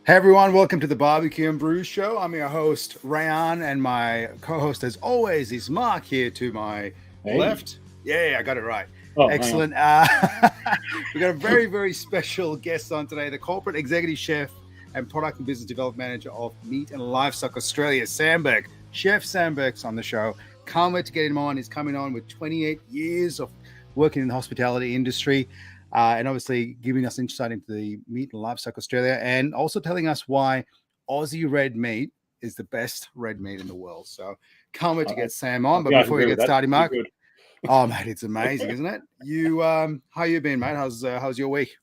Hey everyone, welcome to the Barbecue and Brew Show. I'm your host, Reyan, and my co-host, as always, is Mark here to my left. Yeah, I got it right. Oh, excellent. We've got a very, very special guest on today, the corporate executive chef and product and business development manager of Meat and Livestock Australia, Sam Burke. Chef Sam Burke's on the show. Can't wait to get him on. He's coming on with 28 years of working in the hospitality industry. And obviously giving us insight into the Meat and Livestock Australia, and also telling us why Aussie red meat is the best red meat in the world. So can't wait to get Sam on. But before we get started, Mark, oh mate, it's amazing, isn't it? You how you been, mate? How's your week?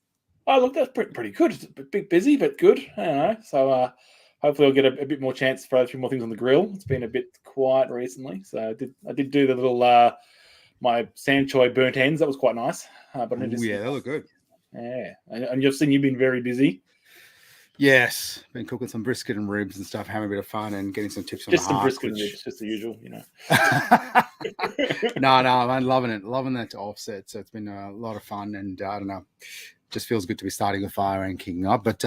Oh, look, that's pretty good. It's a bit busy, but good. I don't know. So hopefully I'll get a bit more chance to throw a few more things on the grill. It's been a bit quiet recently, so I did do the little my Sanchoy burnt ends. That was quite nice. But yeah, they look good. Yeah, and you've been very busy. Yes, been cooking some brisket and ribs and stuff, having a bit of fun and getting some tips on just some heart, brisket and ribs, just the usual, you know. No, man, loving that to offset. So it's been a lot of fun, and I don't know, just feels good to be starting a fire and kicking up. But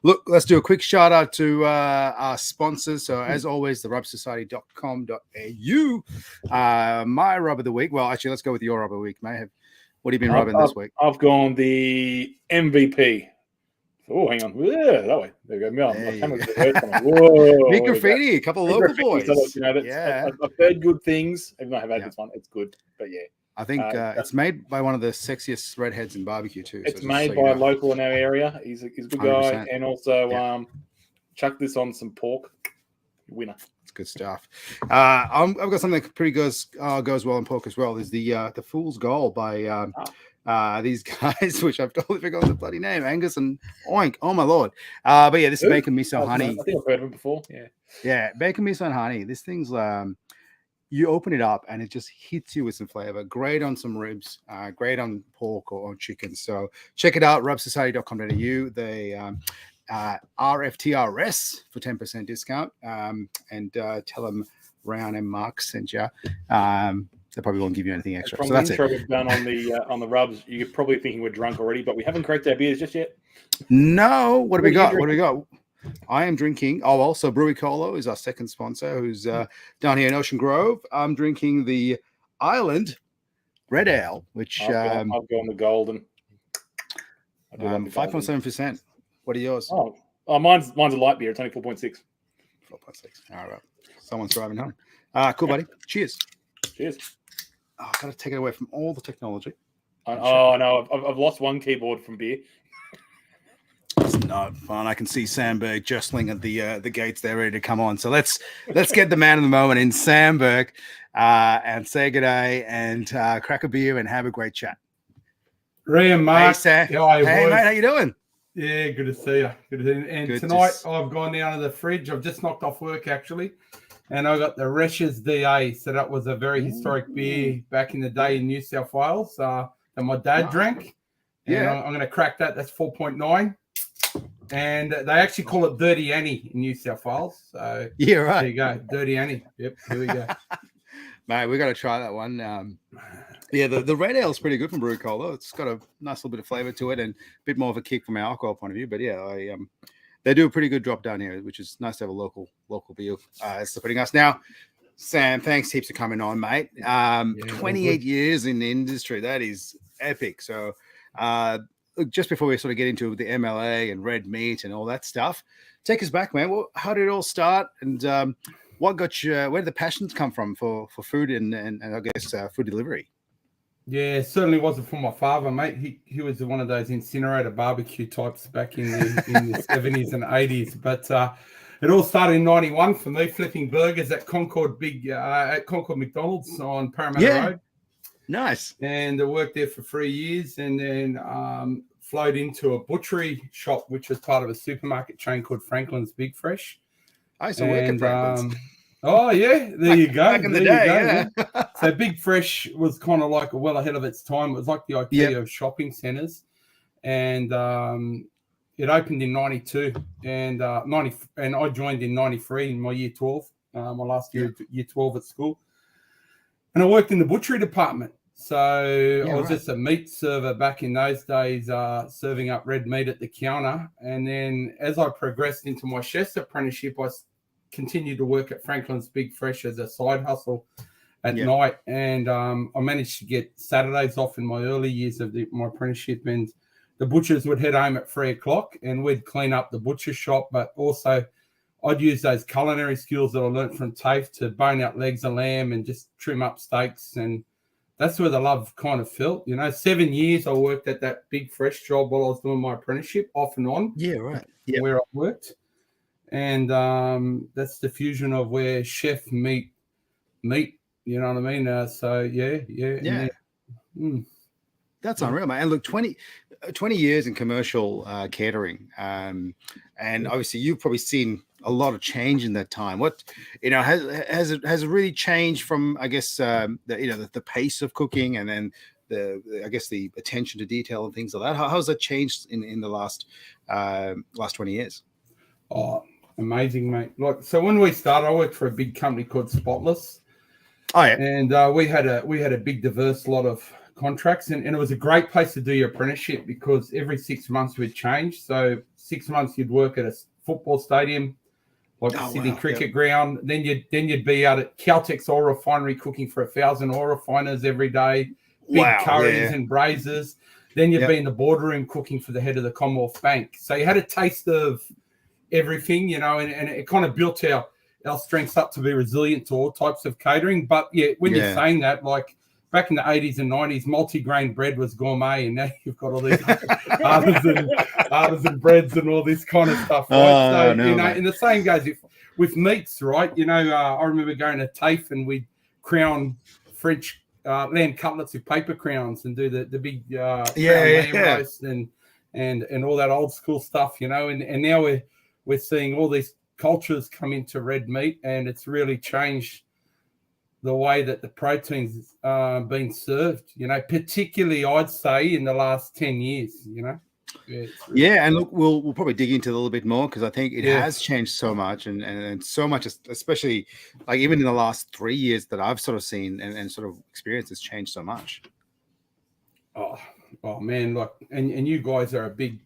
look, let's do a quick shout out to our sponsors. So as always, the rubsociety.com.au. My rub of the week. Well, actually, let's go with your rub of the week, mate. What have you been rubbing this week? I've gone the MVP. Oh, hang on. Yeah, that way. There we go. Whoa. Big graffiti, a couple of local boys. So, I've heard good things. Even though I have had this one, it's good. But yeah. I think it's made by one of the sexiest redheads in barbecue too. It's made by a local in our area. He's a good guy. 100%. And also chuck this on some pork. Winner. It's good stuff. I've got something that pretty goes well in pork as well. Is the Fool's Goal by these guys, which I've totally forgotten the bloody name, Angus and Oink. Oh my lord! But yeah, this is bacon miso honey. I think I've heard of it before. Yeah, bacon miso and honey. This thing's you open it up and it just hits you with some flavor. Great on some ribs, great on pork or chicken. So check it out, rubsociety.com.au. They RFTRS for 10% discount, and tell them Reyan and Mark sent you. They probably won't give you anything extra. From so the that's intro it. we've done on the rubs, you're probably thinking we're drunk already, but we haven't cracked our beers just yet. No, what do we got? I am drinking. Oh, also Brewy Colo is our second sponsor, who's down here in Ocean Grove. I'm drinking the Island Red Ale, which I've gone the golden. 5.7%. What are yours? Oh, mine's a light beer. It's only 4.6. 4.6. All right. Someone's driving home. Cool, buddy. Cheers. Cheers. Oh, I've got to take it away from all the technology. No, I've lost one keyboard from beer. It's not fun. I can see Sam Burke jostling at the gates there, ready to come on. So let's get the man of the moment in Sam Burke and say good day and crack a beer and have a great chat. Reyan, Mark. Hey, Sam. Hey, mate, how you doing? Yeah, good to see you. Good to see you. And tonight I've gone down to the fridge. I've just knocked off work actually, and I got the Resch's DA. So that was a very historic beer back in the day in New South Wales that my dad drank. And I'm going to crack that. That's 4.9. And they actually call it Dirty Annie in New South Wales. So yeah, right. There you go, Dirty Annie. Yep, here we go. Mate, we got to try that one. The red ale is pretty good from Brew Cola. It's got a nice little bit of flavor to it and a bit more of a kick from our alcohol point of view. But yeah, they do a pretty good drop down here, which is nice to have a local beer supporting us. Now, Sam, thanks heaps for coming on, mate. 28 years in the industry. That is epic. So just before we sort of get into the MLA and red meat and all that stuff, take us back, man. Well, how did it all start? And what got you, where did the passions come from for food and I guess food delivery? Yeah, it certainly wasn't from my father, mate. He was one of those incinerator barbecue types back in the 70s and 80s. But it all started in 91 for me, flipping burgers at Concord McDonald's on Parramatta Road. Nice. And I worked there for 3 years and then flowed into a butchery shop, which was part of a supermarket chain called Franklin's Big Fresh. I used to work at Franklin's. Oh, yeah. There you go. Back in the day, yeah. So Big Fresh was kind of like well ahead of its time. It was like the IKEA of shopping centres. And it opened in 92 and I joined in 93 in my year 12, my last year 12 at school. And I worked in the butchery department. So I was just a meat server back in those days, serving up red meat at the counter. And then as I progressed into my chef's apprenticeship, I continued to work at Franklin's Big Fresh as a side hustle at night. And I managed to get Saturdays off in my early years of my apprenticeship. And the butchers would head home at 3:00 and we'd clean up the butcher shop. But also I'd use those culinary skills that I learned from TAFE to bone out legs of lamb and just trim up steaks. And that's where the love kind of felt. 7 years I worked at that Big Fresh job while I was doing my apprenticeship, off and on. Yeah, right. Yeah. Where I worked. And that's the fusion of where chef meet. You know what I mean? So, yeah. That's unreal, man. And look, 20 years in commercial catering. And obviously you've probably seen a lot of change in that time. What, has it really changed from, I guess, the pace of cooking, and then the attention to detail and things like that? How has that changed in the last 20 years? Oh, amazing, mate. So when we started, I worked for a big company called Spotless. Oh, yeah. And we had a big diverse lot of contracts, and it was a great place to do your apprenticeship because every 6 months we'd change. So 6 months you'd work at a football stadium, like the Sydney Cricket Ground. Then you'd be out at Caltex Oil Refinery cooking for 1,000 oil refiners every day, big curries and braisers. Then you'd be in the boardroom cooking for the head of the Commonwealth Bank. So you had a taste of everything, and it kind of built our strengths up to be resilient to all types of catering. But when you're saying that, like back in the 80s and 90s, multi-grain bread was gourmet, and now you've got all these artisan breads and all this kind of stuff, right? And the same goes with meats, right? I remember going to TAFE and we'd crown French lamb cutlets with paper crowns and do the big lamb roast and all that old school stuff, and now we're seeing all these cultures come into red meat, and it's really changed the way that the proteins are being served, particularly I'd say in the last 10 years, And look, we'll probably dig into it a little bit more because I think it has changed so much, and so much, especially like even in the last 3 years that I've sort of seen and sort of experienced, has changed so much. Oh man, look, and you guys are a big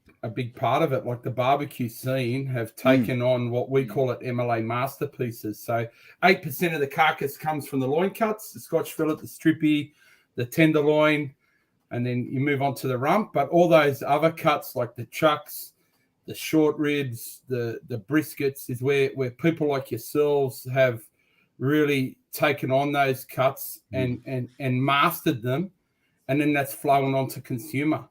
part of it. Like the barbecue scene have taken on what we call it MLA masterpieces. So 8% of the carcass comes from the loin cuts, the Scotch fillet, the strippy, the tenderloin, and then you move on to the rump. But all those other cuts like the chucks, the short ribs, the briskets is where people like yourselves have really taken on those cuts and mastered them. And then that's flowing on to consumer.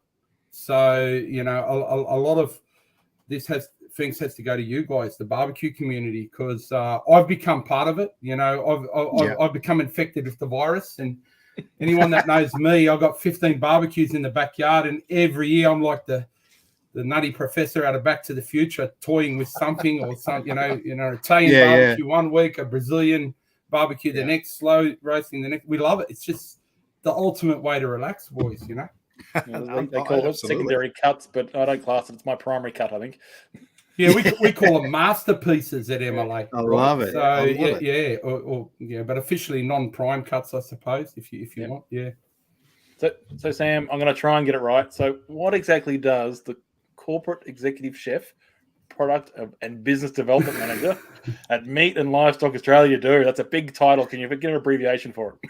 So, a lot of this has to go to you guys, the barbecue community, because I've become part of it. I've become infected with the virus. And anyone that knows me, I've got 15 barbecues in the backyard. And every year I'm like the nutty professor out of Back to the Future, toying with something or something, Italian barbecue 1 week, a Brazilian barbecue the next, slow roasting the next. We love it. It's just the ultimate way to relax, boys, They call it secondary cuts, but I don't class it. It's my primary cut, I think. Yeah, we call them masterpieces at MLA. I love it. So but officially non-prime cuts, I suppose, if you want. Yeah. So Sam, I'm going to try and get it right. So, what exactly does the corporate executive chef, product and business development manager at Meat and Livestock Australia do? That's a big title. Can you get an abbreviation for it?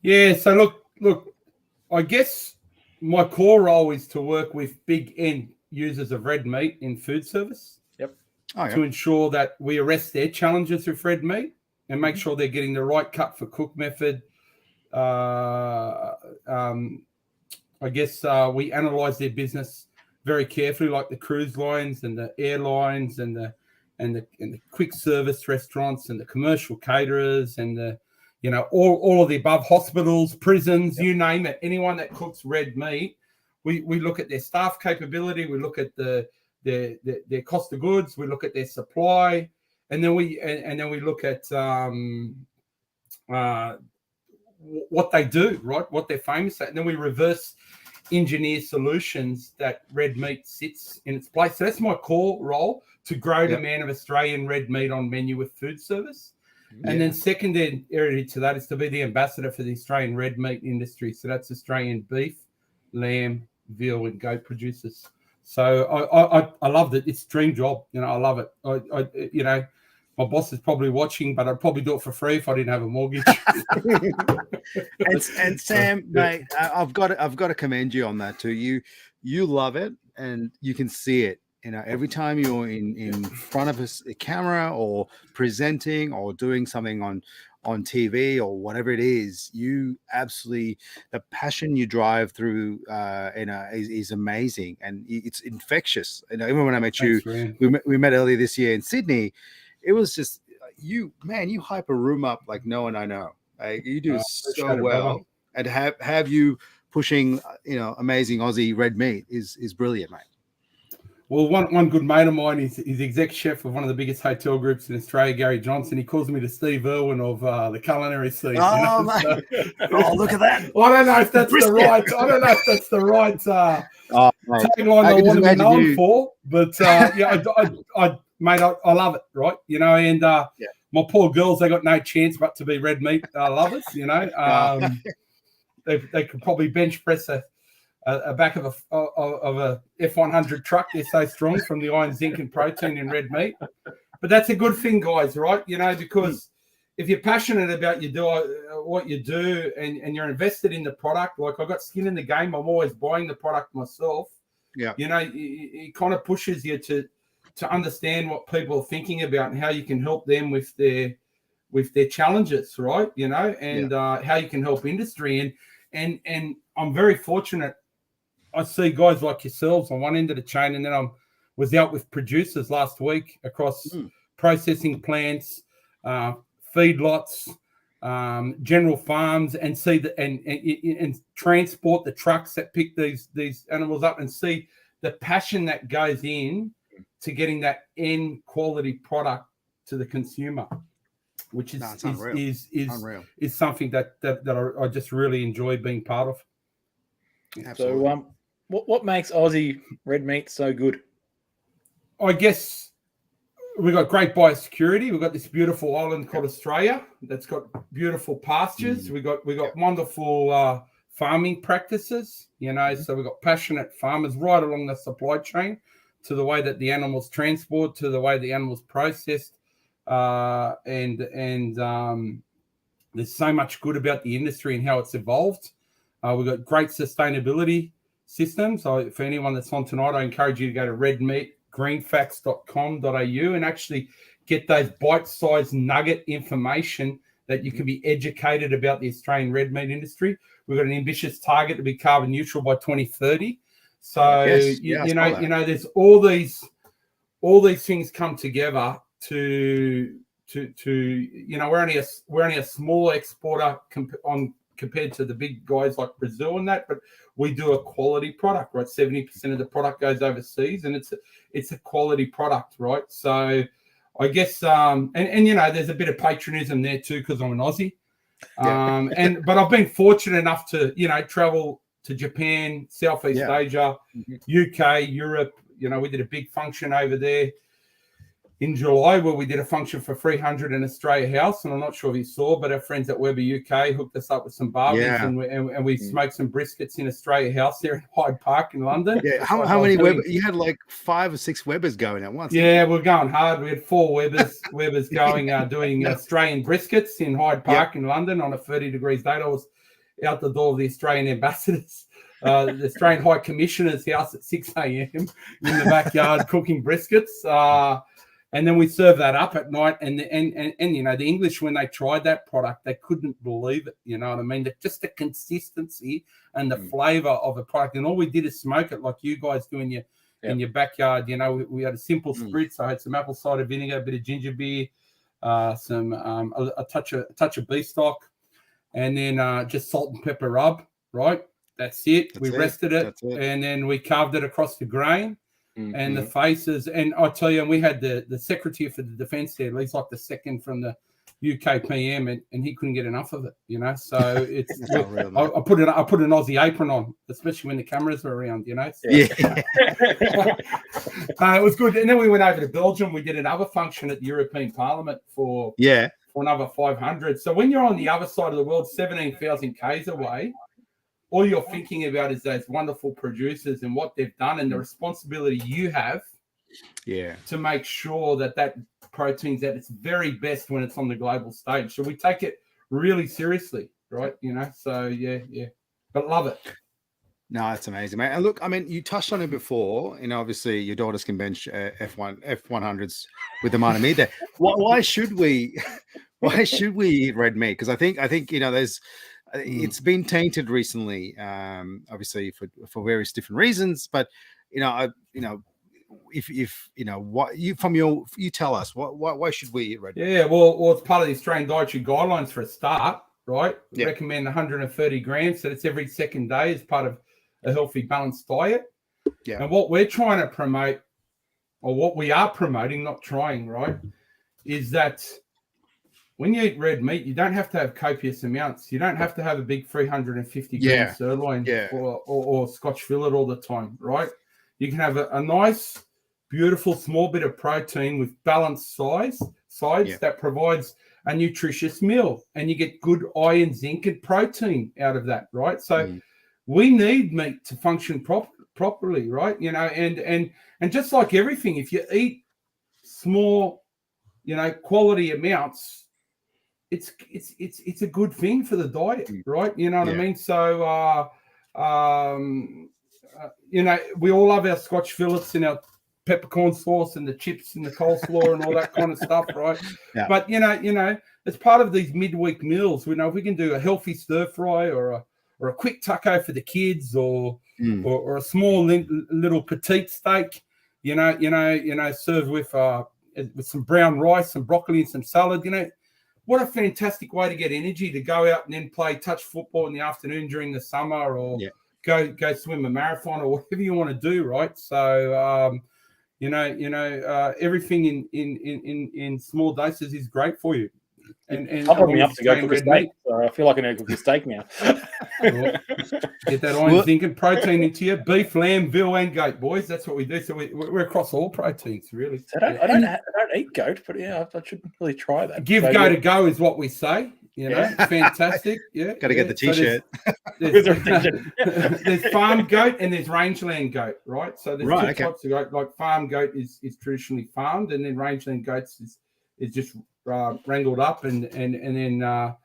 Yeah. So look, I guess my core role is to work with big end users of red meat in food service. Yep. To ensure that we arrest their challenges with red meat and make sure they're getting the right cut for cook method. I guess we analyze their business very carefully, like the cruise lines and the airlines and the quick service restaurants and the commercial caterers and the all of the above, hospitals, prisons, you name it. Anyone that cooks red meat, we look at their staff capability, we look at their cost of goods, we look at their supply, and then we look at what they do, right? What they're famous at, and then we reverse engineer solutions that red meat sits in its place. So that's my core role, to grow demand of Australian red meat on menu with food service. And then secondary to that is to be the ambassador for the Australian red meat industry. So that's Australian beef, lamb, veal, and goat producers. So I loved it. It's a dream job. I love it. My boss is probably watching, but I'd probably do it for free if I didn't have a mortgage. and Sam, mate, I've got to commend you on that too. You love it, and you can see it. Every time you're in front of a camera or presenting or doing something on TV or whatever it is, you absolutely, the passion you drive through is amazing, and it's infectious. Even when I met you, we met earlier this year in Sydney. It was just you hype a room up like no one I know. You do so well, and have you pushing amazing Aussie red meat is brilliant, mate. Well, one good mate of mine is exec chef of one of the biggest hotel groups in Australia, Gary Johnson. He calls me the Steve Irwin of the culinary scene. Oh, mate. Look at that! I don't know if that's the right. Tagline I want to be known for, but mate, I love it, right? And my poor girls, they got no chance but to be red meat lovers. They could probably bench press a back of a F100 truck. They're so strong from the iron, zinc, and protein in red meat. But that's a good thing, guys, right? Because if you're passionate about what you do and you're invested in the product, like I've got skin in the game, I'm always buying the product myself. Yeah, it kind of pushes you to understand what people are thinking about and how you can help them with their challenges, right? How you can help industry. And I'm very fortunate. I see guys like yourselves on one end of the chain, and then I was out with producers last week across processing plants, feedlots, general farms, and see and transport the trucks that pick these animals up, and see the passion that goes in to getting that end quality product to the consumer, which is something that I just really enjoy being part of. Absolutely. So, what makes Aussie red meat so good? I guess we've got great biosecurity. We've got this beautiful island called Australia that's got beautiful pastures. We got wonderful farming practices. So we've got passionate farmers right along the supply chain, to the way that the animals transport, to the way the animals processed, and there's so much good about the industry and how it's evolved. We've got great sustainability systems. So for anyone that's on tonight, I encourage you to go to redmeatgreenfacts.com.au and actually get those bite-sized nugget information that you can be educated about the Australian red meat industry. We've got an ambitious target to be carbon neutral by 2030. So there's all these things come together to we're only a small exporter compared to the big guys like Brazil and that, but we do a quality product, right? 70% of the product goes overseas, and it's a quality product, right? So I guess and there's a bit of patriotism there too, because I'm an Aussie. But I've been fortunate enough to travel to Japan, Southeast Asia, UK, Europe. We did a big function over there in July where we did a function for 300 in Australia House. And I'm not sure if you saw, but our friends at Weber UK hooked us up with some barbecues and we smoked some briskets in Australia House there in Hyde Park in London. Yeah, how many Weber? You had like 5 or 6 Webers going at once. Yeah, we're going hard. We had 4 Webers going, doing Australian briskets in Hyde Park in London on a 30 degrees day. I was out the door of the Australian ambassadors. The Australian High Commissioner's house at 6 a.m. in the backyard cooking briskets. And then we serve that up at night. And the English, when they tried that product, they couldn't believe it. You know what I mean? Just the consistency and the flavor of the product. And all we did is smoke it like you guys do in your backyard. We had a simple spritz. I had some apple cider vinegar, a bit of ginger beer, a touch of beef stock, and then just salt and pepper rub, right? That's it. We rested it, and then we carved it across the grain and the faces. And I tell you, we had the Secretary for the Defence there. He's like the second from the UK PM, and he couldn't get enough of it. So it's I put an Aussie apron on, especially when the cameras are around. So. It was good. And then we went over to Belgium. We did another function at the European Parliament for for another 500. So when you're on the other side of the world, 17,000 Ks away, all you're thinking about is those wonderful producers and what they've done and the responsibility you have to make sure that protein's at its very best when it's on the global stage. So we take it really seriously, right? So yeah. But love it. No, that's amazing, mate. And look, I mean, you touched on it before. Obviously your daughters can bench F100s with the amount of meat there. Why should we? Why should we eat red meat? Because I think there's. It's been tainted recently, obviously for various different reasons. But if what you tell us, why should we eat red meat? Yeah, well, it's part of the Australian dietary guidelines for a start, right? Yeah. Recommend 130 grams, so it's every second day as part of a healthy, balanced diet. Yeah. And what we're trying to promote, or what we are promoting, not trying, right, is that when you eat red meat, you don't have to have copious amounts. You don't have to have a big 350 gram sirloin or Scotch fillet all the time, right? You can have a nice, beautiful, small bit of protein with balanced sides that provides a nutritious meal, and you get good iron, zinc, and protein out of that, right? So we need meat to function properly, right? And just like everything, if you eat small, quality amounts, it's a good thing for the diet, right? You know what I mean? So, we all love our Scotch fillets and our peppercorn sauce and the chips and the coleslaw and all that kind of stuff, right? Yeah. But, as part of these midweek meals, if we can do a healthy stir fry or a quick taco for the kids or a small little petite steak, served with some brown rice, some broccoli and some salad, what a fantastic way to get energy to go out and then play touch football in the afternoon during the summer or go swim a marathon or whatever you want to do, right? So, everything in small doses is great for you. And brought me up to go cook a steak. So I feel like I need to cook a steak now. Get that iron, zinc, and protein into you. Beef, lamb, veal, and goat, boys. That's what we do. So we're across all proteins, really. So I don't eat goat, but I should really try that. Give goat a go is what we say. Fantastic. Yeah, got to get the T-shirt. There's farm goat and there's rangeland goat, right? So there's two types of goat. Like farm goat is traditionally farmed, and then rangeland goats is just wrangled up and then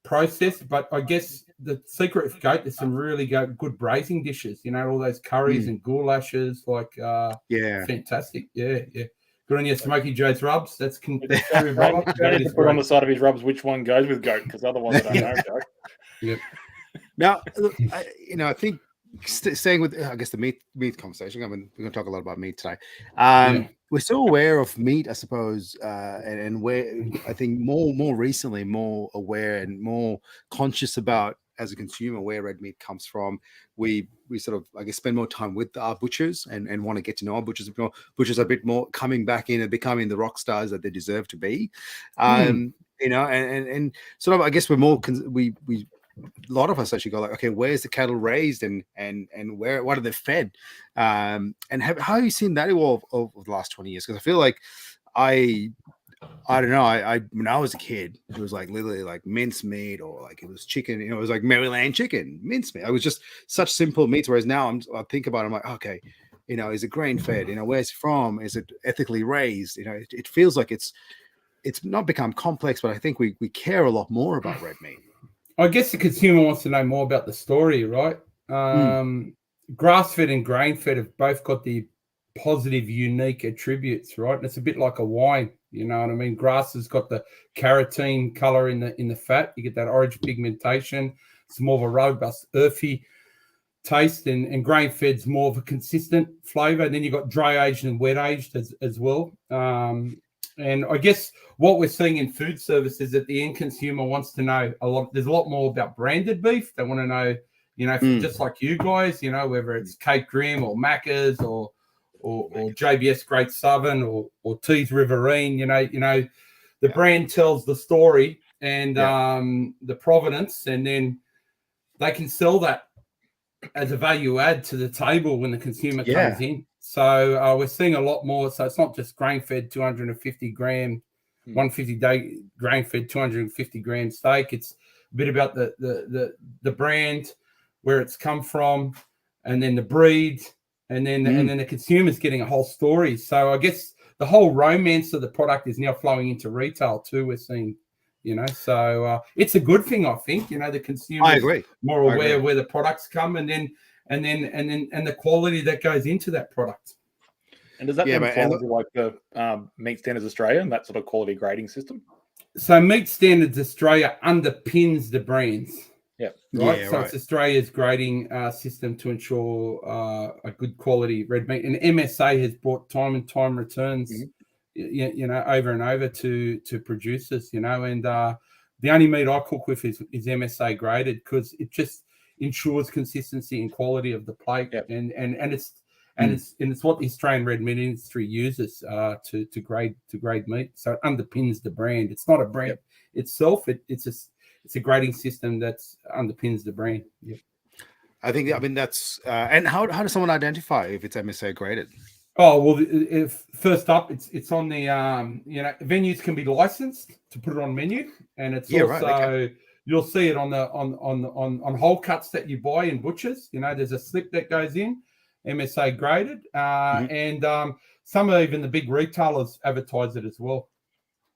processed. But I guess the secret of goat, there's some really good braising dishes. All those curries and goulashes, fantastic. Yeah. Good on you, Smoky Joe's rubs. That's put on the side of his rubs which one goes with goat, because otherwise I don't know, Joe. Yep. Now, look, I think staying with, I guess, the meat conversation. I mean, we're going to talk a lot about meat today. We're so aware of meat, I suppose, and where I think more recently, more aware and more conscious about, as a consumer, where red meat comes from. We sort of, I guess, spend more time with our butchers and want to get to know our butchers a bit more. Butchers are a bit more coming back in and becoming the rock stars that they deserve to be. And sort of, I guess, we're more a lot of us actually go like, okay, where's the cattle raised and what are they fed? And how have you seen that evolve over the last 20 years? Because I feel like I don't know. I when I was a kid, it was like literally like mince meat, or like it was chicken. It was like Maryland chicken, mince meat. It was just such simple meats. Whereas now I think about it, I'm like, okay, is it grain fed? Where's it from? Is it ethically raised? It feels like it's not become complex, but I think we care a lot more about red meat. I guess the consumer wants to know more about the story, right? Grass-fed and grain-fed have both got the positive, unique attributes, right? And it's a bit like a wine, you know what I mean? Grass has got the carotene color in the fat. You get that orange pigmentation. It's more of a robust, earthy taste, and grain-fed's more of a consistent flavor. And then you've got dry-aged and wet-aged as well. And I guess what we're seeing in food service is that the end consumer wants to know a lot. There's a lot more about branded beef. They want to know, just like you guys, whether it's Cape Grim or Macca's or JBS Great Southern or Tees Riverine, the brand tells the story and the provenance, and then they can sell that as a value add to the table when the consumer comes in. So we're seeing a lot more. So it's not just grain-fed 250 gram 150 day grain fed 250 gram steak. It's a bit about the brand, where it's come from, and then the breed, and then the consumer's getting a whole story. So I guess the whole romance of the product is now flowing into retail too. We're seeing, so it's a good thing, I think. The consumer is more aware where the products come, and then the quality that goes into that product. And does that fall into like the Meat Standards Australia and that sort of quality grading system? So Meat Standards Australia underpins the brands. Yeah. Right. Yeah, so it's Australia's grading system to ensure a good quality red meat. And MSA has brought time and time returns, over and over to producers, and the only meat I cook with is MSA graded, because it just ensures consistency and quality of the plate. Yep. And it's what the Australian red meat industry uses to grade meat. So it underpins the brand. It's not a brand itself. It's a grading system that underpins the brand. Yeah. I mean, that's and how does someone identify if it's MSA graded? Oh, well, if first up, it's on the venues can be licensed to put it on menu, and it's you'll see it on whole cuts that you buy in butchers. There's a slip that goes in, MSA graded, and some of even the big retailers advertise it as well.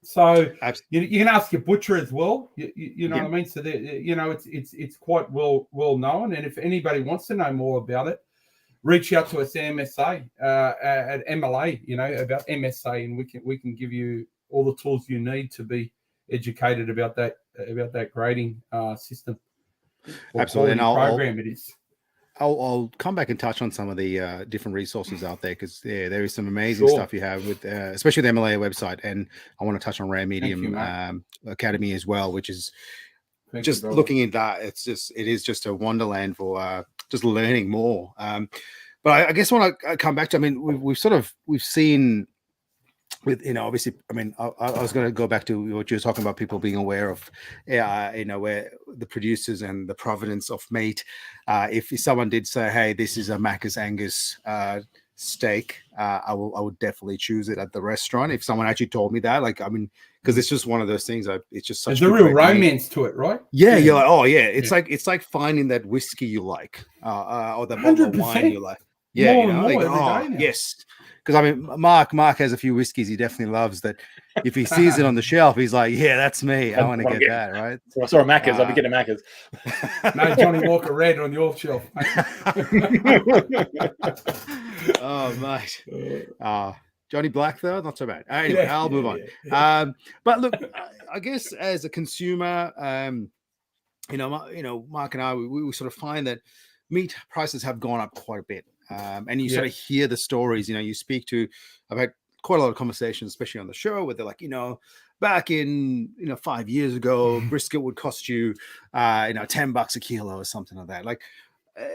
So you can ask your butcher as well. You know what I mean. So it's quite well known. And if anybody wants to know more about it, reach out to us at MSA at MLA. About MSA, and we can give you all the tools you need to be educated about that grading system. Absolutely, and program it is. I'll come back and touch on some of the different resources out there, because there is some amazing stuff you have with, especially the MLA website, and I want to touch on Rare Medium Academy as well, which is looking at that. It is just a wonderland for just learning more. But I guess when I come back to, I mean, we've seen with, obviously, I mean, I was going to go back to what you were talking about, people being aware of, where the producers and the provenance of meat. If someone did say, hey, this is a Macca's Angus steak, I would definitely choose it at the restaurant. If someone actually told me that, because it's just one of those things. It's just such. There's a real romance to it, right? Yeah, you're like, oh yeah, it's like finding that whiskey you like, or the bottle of wine you like. Yeah, yes. Because I mean, Mark has a few whiskeys he definitely loves that. If he sees it on the shelf, he's like, "Yeah, that's me. I want to get that." Right? So I saw a Macca's. I'll be getting a Macca's. No Johnny Walker Red on your shelf. Oh, mate. Johnny Black though, not so bad. Anyway, I'll move on. But look, I guess as a consumer, Mark and I, we sort of find that meat prices have gone up quite a bit. And you sort of hear the stories, you speak to, I've had quite a lot of conversations, especially on the show, where they're like, back in, 5 years ago, brisket would cost you, $10 a kilo or something like that. Like,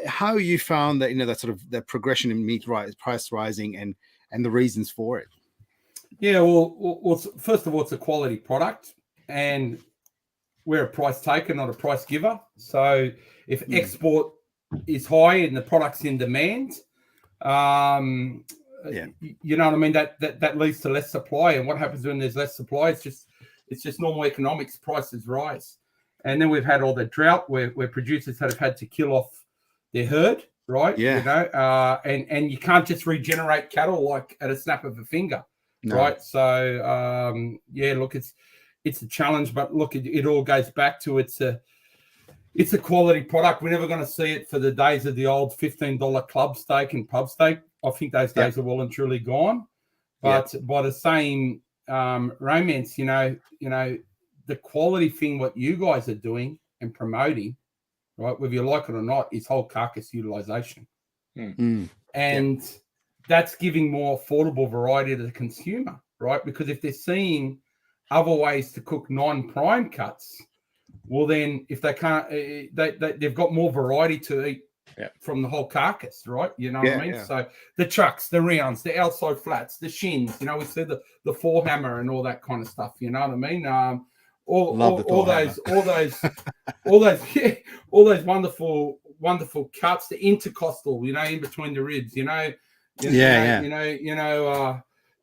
how you found that, that sort of the progression in meat price rising and the reasons for it? Yeah, well, first of all, it's a quality product, and we're a price taker, not a price giver. So if export is high and the product's in demand, you know what I mean, that leads to less supply. And what happens when there's less supply? It's just normal economics. Prices rise. And then we've had all the drought where producers have had to kill off their herd, right? And you can't just regenerate cattle like at a snap of a finger. Right. So look, it's a challenge, but look, it all goes back to it's a quality product. We're never going to see it for the days of the old $15 club steak and pub steak. I think those days are well and truly gone. But by the same romance, the quality thing, what you guys are doing and promoting, right, whether you like it or not, is whole carcass utilization. And that's giving more affordable variety to the consumer, right? Because if they're seeing other ways to cook non-prime cuts, well, then if they can't, they've got more variety to eat from the whole carcass, right? You know what I mean? Yeah. So the chucks, the rounds, the outside flats, the shins, we see the forehammer and all that kind of stuff. You know what I mean? All those wonderful cuts, the intercostal, in between the ribs, the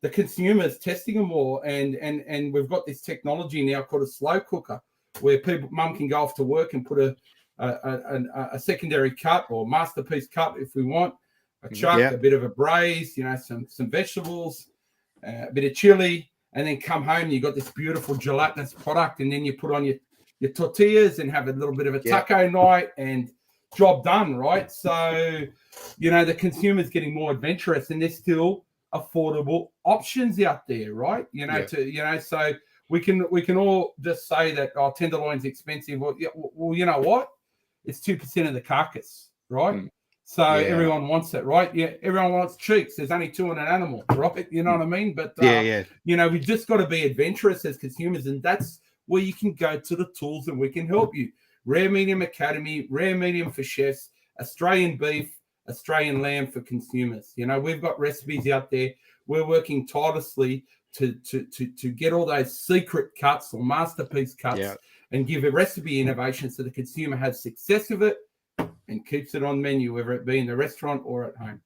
the consumers testing them all, and we've got this technology now called a slow cooker, where mum can go off to work and put a secondary cut or masterpiece cut if we want, a chuck, a bit of a braise, some vegetables, a bit of chili, and then come home, you've got this beautiful gelatinous product, and then you put on your tortillas and have a little bit of a taco night, and job done, right? So, the consumer's getting more adventurous, and there's still affordable options out there, right? So we can all just say that tenderloin's expensive. Well, you know what? It's 2% of the carcass, right? So everyone wants it, right? Yeah, everyone wants cheeks. There's only 2 in an animal, right? You know what I mean? But we just got to be adventurous as consumers, and that's where you can go to the tools, and we can help you. Rare Medium Academy, Rare Medium for chefs, Australian beef, Australian lamb for consumers. We've got recipes out there. We're working tirelessly to get all those secret cuts or masterpiece cuts and give a recipe innovation so the consumer has success with it and keeps it on menu, whether it be in the restaurant or at home.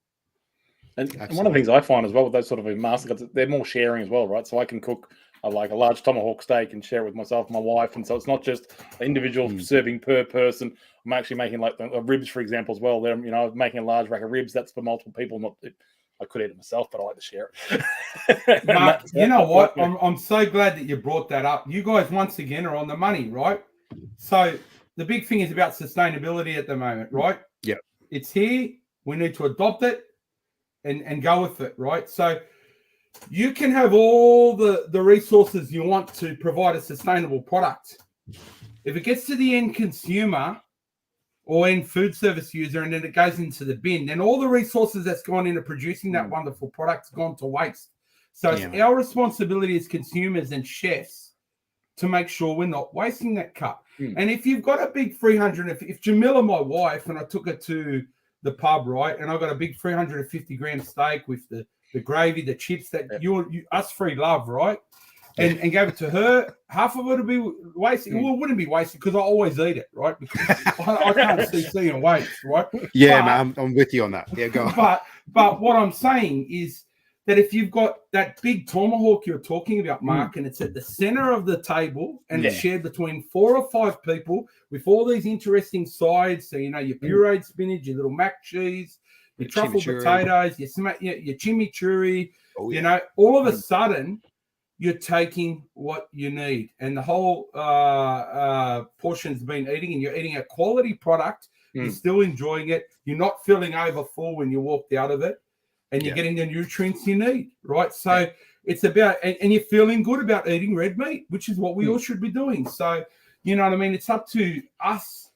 And one of the things I find as well with those sort of master cuts, they're more sharing as well, right? So I can cook like a large tomahawk steak and share it with myself, my wife, and so it's not just an individual serving per person. I'm actually making like the ribs, for example, as well. They're making a large rack of ribs. That's for multiple people. I could eat it myself, but I like to share it. Mark, you know what? I'm so glad that you brought that up. You guys, once again, are on the money, right? So the big thing is about sustainability at the moment, right? Yeah. It's here. We need to adopt it and go with it, right? So you can have all the resources you want to provide a sustainable product. If it gets to the end consumer or end food service user and then it goes into the bin, then all the resources that's gone into producing that wonderful product's gone to waste. So it's our responsibility as consumers and chefs to make sure we're not wasting that cut. And if you've got a big 300, if Jamila, my wife, and I took her to the pub, right, and I got a big 350-gram steak with the gravy, the chips that us three love, right? And gave it to her, half of it would be wasted. Well, it wouldn't be wasted because I always eat it, right? Because I can't see and waste, right? Yeah, man, I'm with you on that. Yeah, go on. But what I'm saying is that if you've got that big tomahawk you're talking about, Mark, and it's at the center of the table and it's shared between 4 or 5 people with all these interesting sides, so your pureed spinach, your little mac cheese, your truffle potatoes, your chimichurri, all of a sudden you're taking what you need, and the whole portion's been eating, and you're eating a quality product. You're still enjoying it. You're not feeling over full when you walked out of it, and you're getting the nutrients you need, right? So it's about, and you're feeling good about eating red meat, which is what we all should be doing. So, you know what I mean? It's up to us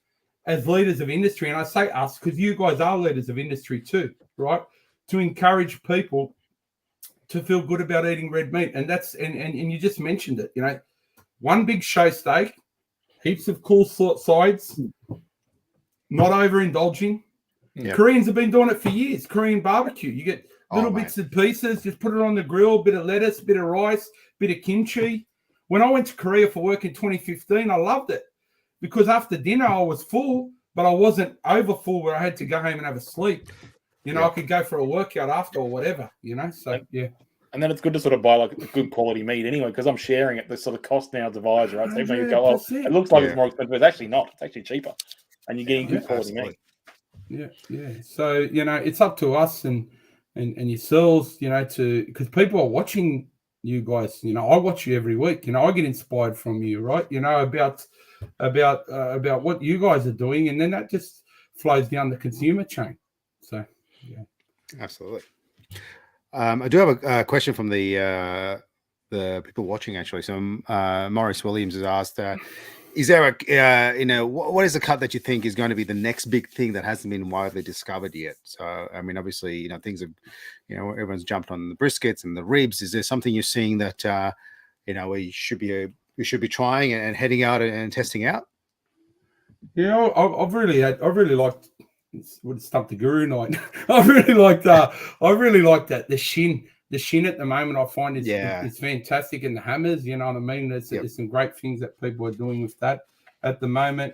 as leaders of industry, and I say us because you guys are leaders of industry too, right? To encourage people to feel good about eating red meat. And that's, and you just mentioned it, one big show steak, heaps of cool sides, not overindulging. Yep. Koreans have been doing it for years. Korean barbecue. You get little bits and pieces, just put it on the grill, bit of lettuce, bit of rice, bit of kimchi. When I went to Korea for work in 2015, I loved it because after dinner I was full, but I wasn't over full where I had to go home and have a sleep. I could go for a workout after or whatever, so yeah. And then it's good to sort of buy like a good quality meat anyway, because I'm sharing it. The sort of cost now divides, right? So even you go, it looks like it's more expensive. It's actually not. It's actually cheaper. And you're getting good quality meat. Yeah. So, it's up to us and yourselves, because people are watching you guys. I watch you every week. I get inspired from you, right? About what you guys are doing, and then that just flows down the consumer chain. So, yeah, absolutely. I do have a question from the people watching actually. So, Maurice Williams has asked, is there a what is the cut that you think is going to be the next big thing that hasn't been widely discovered yet? So, I mean, obviously, things have, everyone's jumped on the briskets and the ribs. Is there something you're seeing that we should be trying and heading out and testing out? Yeah, I've really liked. Would stump the guru night. I really like that. The shin at the moment I find is fantastic, and the hammers. You know what I mean? There's some great things that people are doing with that at the moment.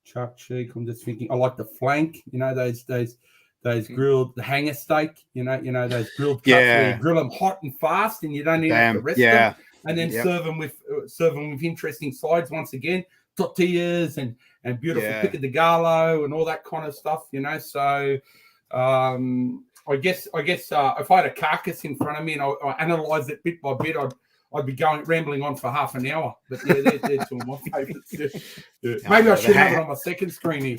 Chuck cheek. I'm just thinking. I like the flank. Those those grilled the hanger steak, you know those grilled cuts where you grill them hot and fast, and you don't even have to rest them, and then serve them with interesting sides once again, tortillas and beautiful pico de gallo and all that kind of stuff, you know. So I guess if I had a carcass in front of me and I analysed it bit by bit, I'd be rambling on for half an hour. But yeah, they're two of my favourites. Yeah. Maybe I should have it on my second screen here.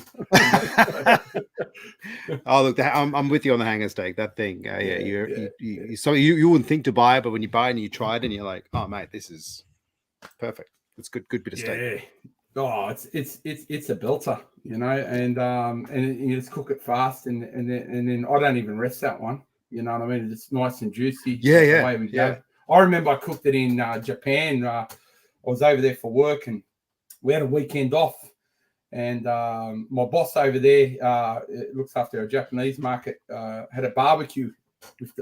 Oh, look, I'm with you on the hanger steak. That thing, you wouldn't think to buy it, but when you buy it and you try it, and you're like, oh mate, this is perfect. It's good bit of steak. Yeah. Oh, it's a belter, you know, and you just cook it fast, and then I don't even rest that one. You know what I mean? It's nice and juicy. Yeah, the way we go. I remember I cooked it in Japan. I was over there for work, and we had a weekend off. And my boss over there looks after a Japanese market. Had a barbecue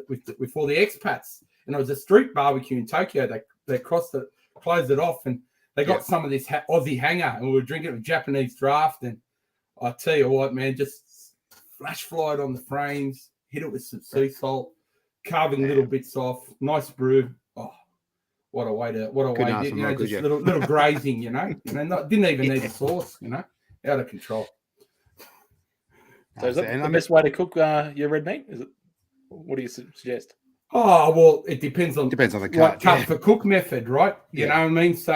with all the expats, and it was a street barbecue in Tokyo. They closed it off, and they got some of this Aussie hanger, and we were drinking it with Japanese draft. And I tell you what, man, just flash fly it on the frames, hit it with some sea salt, carving little bits off, nice brew. Oh, what a way! You know, just little grazing. You know, didn't even need a sauce. You know, out of control. So is that the best way to cook your red meat? Is it? What do you suggest? Oh, well, it depends on the cut. For cook method, right? You know what I mean? So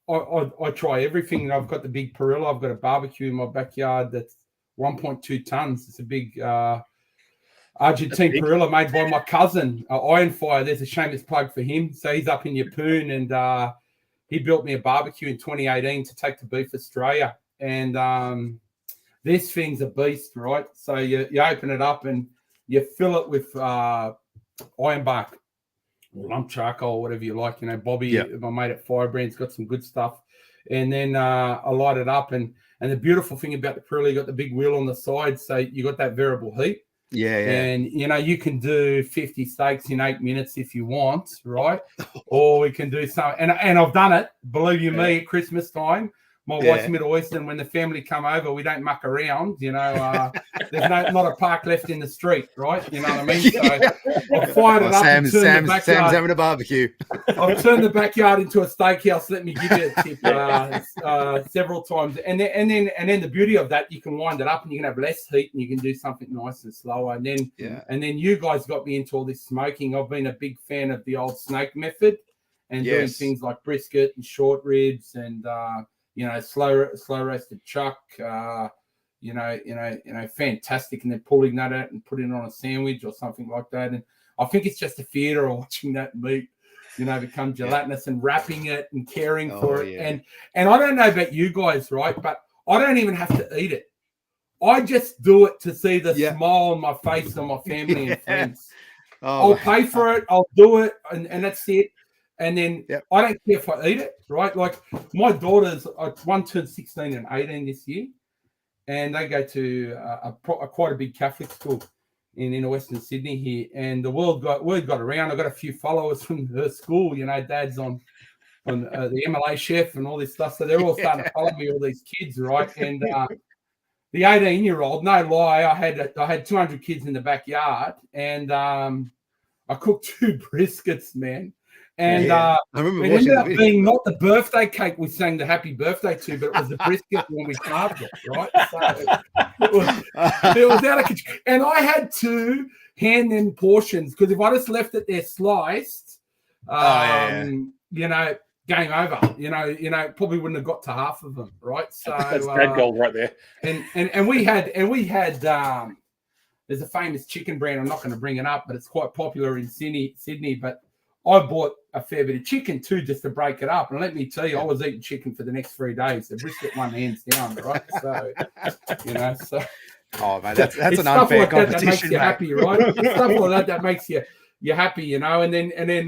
I try everything. I've got the big Perilla. I've got a barbecue in my backyard that's 1.2 tons. It's a big Argentine Perilla made by my cousin, Iron Fire. There's a shameless plug for him. So he's up in Yeppoon, and he built me a barbecue in 2018 to take to Beef Australia. And this thing's a beast, right? So you open it up and you fill it with ironbark or lump charcoal, whatever you like. You know, Bobby, my mate at Firebrand's got some good stuff. And then I light it up. And the beautiful thing about the Perilla, you got the big wheel on the side. So you got that variable heat. Yeah. And, you know, you can do 50 steaks in 8 minutes if you want, right? Or we can do some. And I've done it, believe you me, at Christmas time. My wife's Middle Eastern. When the family come over, we don't muck around. You know, there's not a park left in the street, right? You know what I mean? So I fired it up. Sam's having a barbecue. I've turned the backyard into a steakhouse. Let me give you a tip. Several times, and then the beauty of that, you can wind it up, and you can have less heat, and you can do something nice and slower. And then you guys got me into all this smoking. I've been a big fan of the old snake method, and doing things like brisket and short ribs and you know, slow roasted chuck, you know, fantastic. And then pulling that out and putting it on a sandwich or something like that. And I think it's just a theatre of watching that meat, you know, become gelatinous and wrapping it and caring for it. And I don't know about you guys, right? But I don't even have to eat it. I just do it to see the smile on my face on my family and friends. I'll pay for it. I'll do it. And that's it. And then I don't care if I eat it, right? Like my daughters, one turned 16 and 18 this year, and they go to quite a big Catholic school in Western Sydney here. And the word got around. I got a few followers from her school. You know, Dad's on the MLA chef and all this stuff. So they're all starting to follow me. All these kids, right? And the 18-year-old, no lie, I had 200 kids in the backyard, and I cooked 2 briskets, man. And I remember it ended up being not the birthday cake we sang the happy birthday to, but it was the brisket when we carved it, right? So it was out of control. And I had to hand them portions, because if I just left it there sliced, you know, game over. You know, probably wouldn't have got to half of them, right? So that's bread gold right there. And we had there's a famous chicken brand. I'm not going to bring it up, but it's quite popular in Sydney. But I bought a fair bit of chicken too, just to break it up. And let me tell you, I was eating chicken for the next 3 days. The brisket won hands down, right? So, you know, oh man, that's an unfair competition. That makes you happy, right? It's stuff like that makes you happy, you know. And then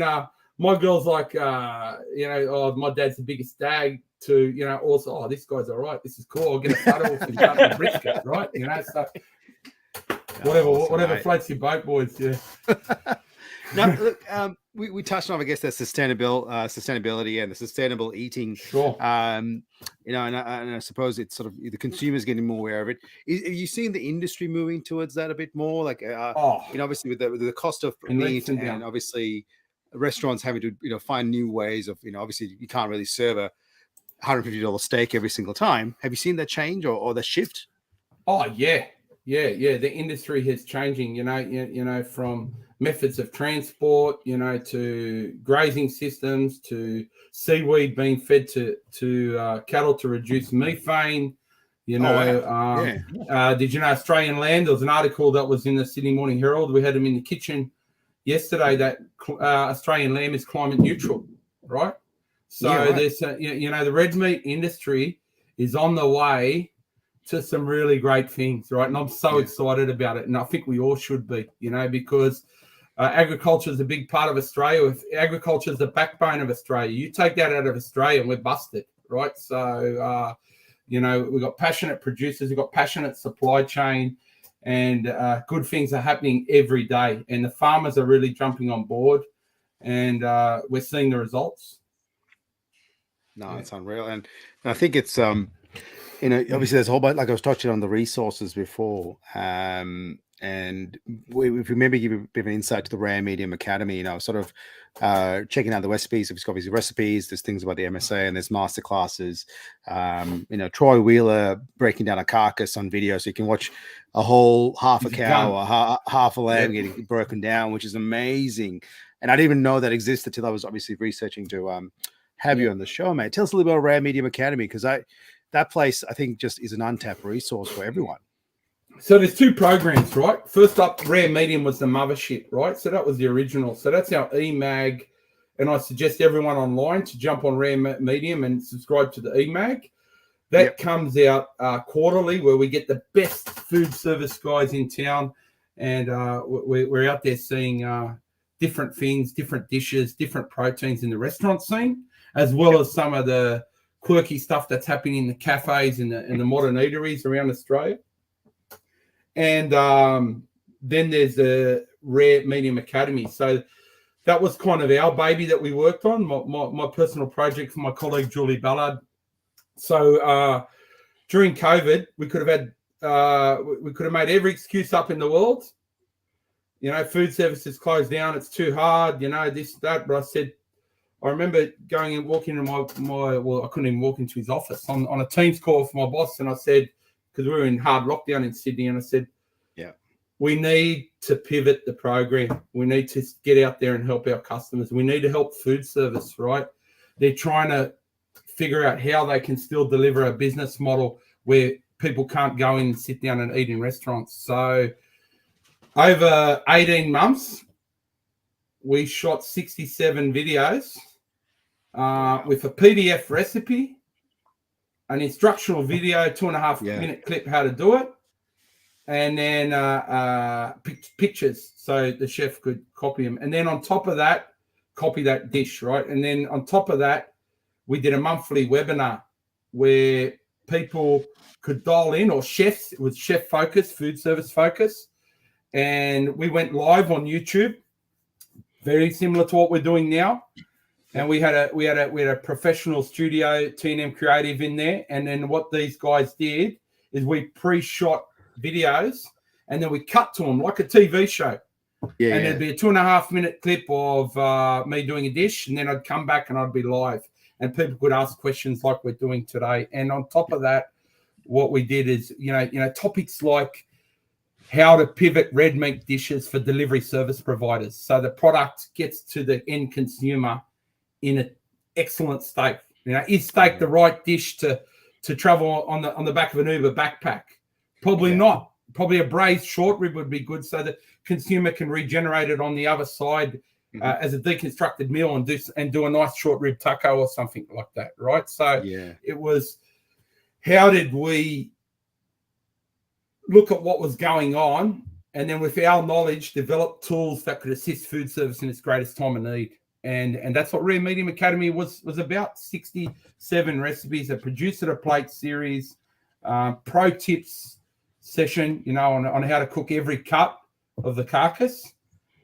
my girl's like, you know, oh, my dad's the biggest dag. To, you know, also, oh, this guy's all right. This is cool. I'll get a photo of him cutting the brisket, right? You know, so whatever floats your boat, boys. Yeah. Now, look, we touched on, I guess, that sustainability and the sustainable eating. Sure. You know, and I suppose it's sort of the consumers getting more aware of it. Are you seeing the industry moving towards that a bit more? Like, you know, obviously with the cost of meat and obviously restaurants having to, you know, find new ways of, you know, obviously you can't really serve a $150 steak every single time. Have you seen that change or the shift? Oh yeah. The industry is changing. You know, from methods of transport, you know, to grazing systems, to seaweed being fed to cattle to reduce methane. You know, did you know Australian land? There was an article that was in the Sydney Morning Herald. We had them in the kitchen yesterday that Australian lamb is climate neutral, right? So there's, you know, the red meat industry is on the way to some really great things, right? And I'm so excited about it. And I think we all should be, you know, because agriculture is a big part of Australia. If agriculture is the backbone of Australia, you take that out of Australia and we're busted, right? So, you know, we've got passionate producers, we've got passionate supply chain, and good things are happening every day. And the farmers are really jumping on board, and we're seeing the results. No, it's unreal. And I think it's, you know, obviously there's a whole bunch, like I was touching on the resources before. And if you remember, give a bit of an insight to the Reyan Medium Academy, you know, sort of checking out the recipes. It's obviously recipes, there's things about the MSA, and there's masterclasses. You know, Troy Wheeler breaking down a carcass on video, so you can watch a whole half a cow or half a lamb getting broken down, which is amazing. And I didn't even know that existed till I was obviously researching to have you on the show, mate. Tell us a little bit about Reyan Medium Academy, because that place, I think, just is an untapped resource for everyone. So there's two programs, right? First up, Reyan Medium was the mothership, right? So that was the original. So that's our EMAG. And I suggest everyone online to jump on Reyan Medium and subscribe to the EMAG. That comes out quarterly, where we get the best food service guys in town. And we're out there seeing different things, different dishes, different proteins in the restaurant scene, as well as some of the quirky stuff that's happening in the cafes and the modern eateries around Australia. And then there's the Reyan Medium Academy. So that was kind of our baby that we worked on, my personal project for my colleague Julie Ballard. So during COVID, we could have made every excuse up in the world. You know, food services closed down. It's too hard. You know, this, that. But I remember going and walking into I couldn't even walk into his office on a Teams call for my boss. And I said, because we were in hard lockdown in Sydney, and I said, we need to pivot the program. We need to get out there and help our customers. We need to help food service, right? They're trying to figure out how they can still deliver a business model where people can't go in and sit down and eat in restaurants. So over 18 months, we shot 67 videos with a PDF recipe, an instructional video, 2.5 minute clip how to do it, and then pictures so the chef could copy them. And then on top of that, copy that dish, right? And then on top of that, we did a monthly webinar where people could dial in, or chefs, it was chef focus, food service focus. And we went live on YouTube, very similar to what we're doing now. And we had a professional studio, T&M Creative, in there. And then what these guys did is we pre-shot videos, and then we cut to them like a TV show. There'd be a 2.5 minute clip of me doing a dish, and then I'd come back and I'd be live, and people could ask questions like we're doing today. And on top of that, what we did is, you know, topics like how to pivot red meat dishes for delivery service providers, so the product gets to the end consumer in an excellent state. You know, is steak the right dish to travel on the back of an Uber backpack? Probably not. Probably a braised short rib would be good, so the consumer can regenerate it on the other side as a deconstructed meal and do a nice short rib taco or something like that, right? So it was, how did we look at what was going on, and then with our knowledge develop tools that could assist food service in its greatest time of need. And that's what Reyan Medium Academy was about. 67 recipes, a produce at a plate series, pro tips session, you know, on how to cook every cut of the carcass,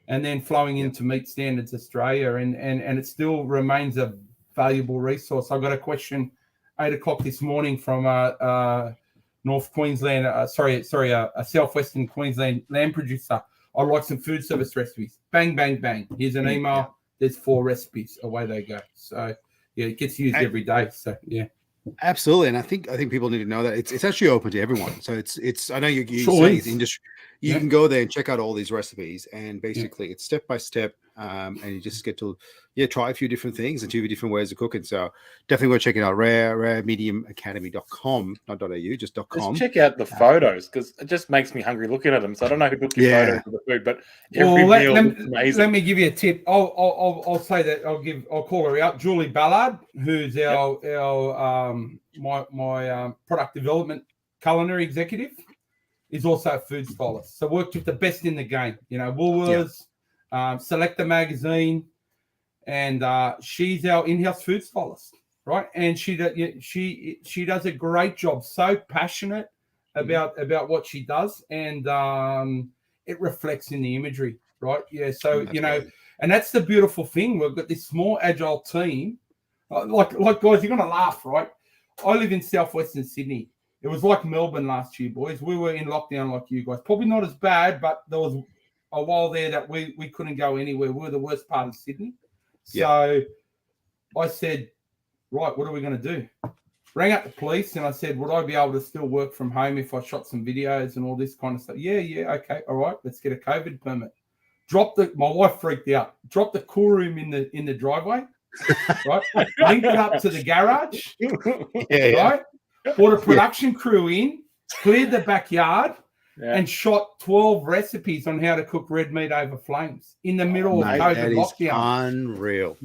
and then flowing into Meat Standards Australia, and it still remains a valuable resource. I got a question 8 o'clock this morning from North Queensland, a southwestern Queensland lamb producer. I'd like some food service recipes. Bang, bang, bang. Here's an email. Yeah. There's 4 recipes. Away they go. So yeah, it gets used every day. So yeah. Absolutely, and I think people need to know that it's actually open to everyone. So it's I know you sure say it's industry. You can go there and check out all these recipes, and basically it's step by step, and you just get to try a few different things and 2 different ways of cooking. So definitely go check it out. RareMediumAcademy.com, not .au, just .com. Just check out the photos, because it just makes me hungry looking at them. So I don't know who took your photos of the food, but every meal looks amazing. Let me give you a tip. I'll say that I'll call her out. Julie Ballard, who's our my product development culinary executive, is also a food stylist. So worked with the best in the game. Woolworths, Selector Magazine, and she's our in-house food stylist, right? And she does a great job. So passionate about what she does, and it reflects in the imagery, right? Yeah. So great. And that's the beautiful thing. We've got this small, agile team. Like guys, you're gonna laugh, right? I live in southwestern Sydney. It was like Melbourne last year, boys. We were in lockdown like you guys. Probably not as bad, but there was a while there that we couldn't go anywhere. We were the worst part of Sydney. So I said, right, what are we going to do? Rang up the police and I said, would I be able to still work from home if I shot some videos and all this kind of stuff? Yeah, okay, all right, let's get a COVID permit. My wife freaked out. Dropped the cool room in the driveway, right? Linked it up to the garage, right? Brought a production crew in, cleared the backyard, and shot 12 recipes on how to cook red meat over flames in the middle of COVID lockdown. Unreal.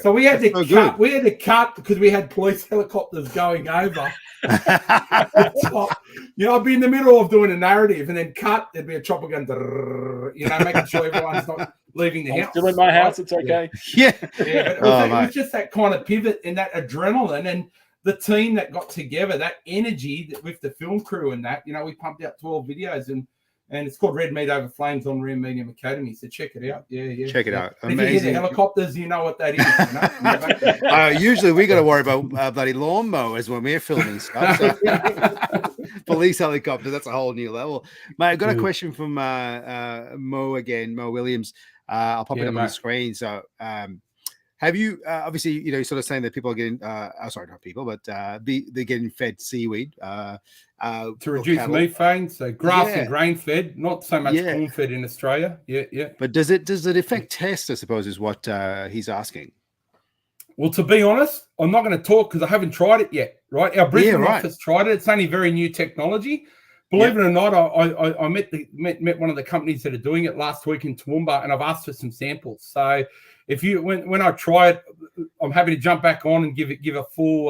So we had to cut. We had to cut because we had police helicopters going over. I'd be in the middle of doing a narrative and then cut. There'd be a chopper gun, making sure everyone's not leaving the house. Still in my house, it's okay. But it was just that kind of pivot and that adrenaline and the team that got together, that energy with the film crew and that, we pumped out 12 videos and it's called Red Meat Over Flames on Reyan Medium Academy. So check it out. Yeah. Check it out. Amazing. If you hear the helicopters, you know what that is. Usually we got to worry about bloody lawnmowers when we're filming stuff. So. Police helicopter, that's a whole new level. Mate, I've got a question from Mo Williams. I'll pop it up on the screen. So, have you obviously sort of saying that people are getting sorry, not people, but they're getting fed seaweed to reduce methane, so grass and grain fed, not so much corn fed in Australia. Yeah. But does it affect tests? I suppose is what he's asking. Well, to be honest, I'm not going to talk because I haven't tried it yet. Right, our Brisbane office tried it. It's only very new technology. Believe it or not, I met one of the companies that are doing it last week in Toowoomba, and I've asked for some samples. So if when I try it, I'm happy to jump back on and give a full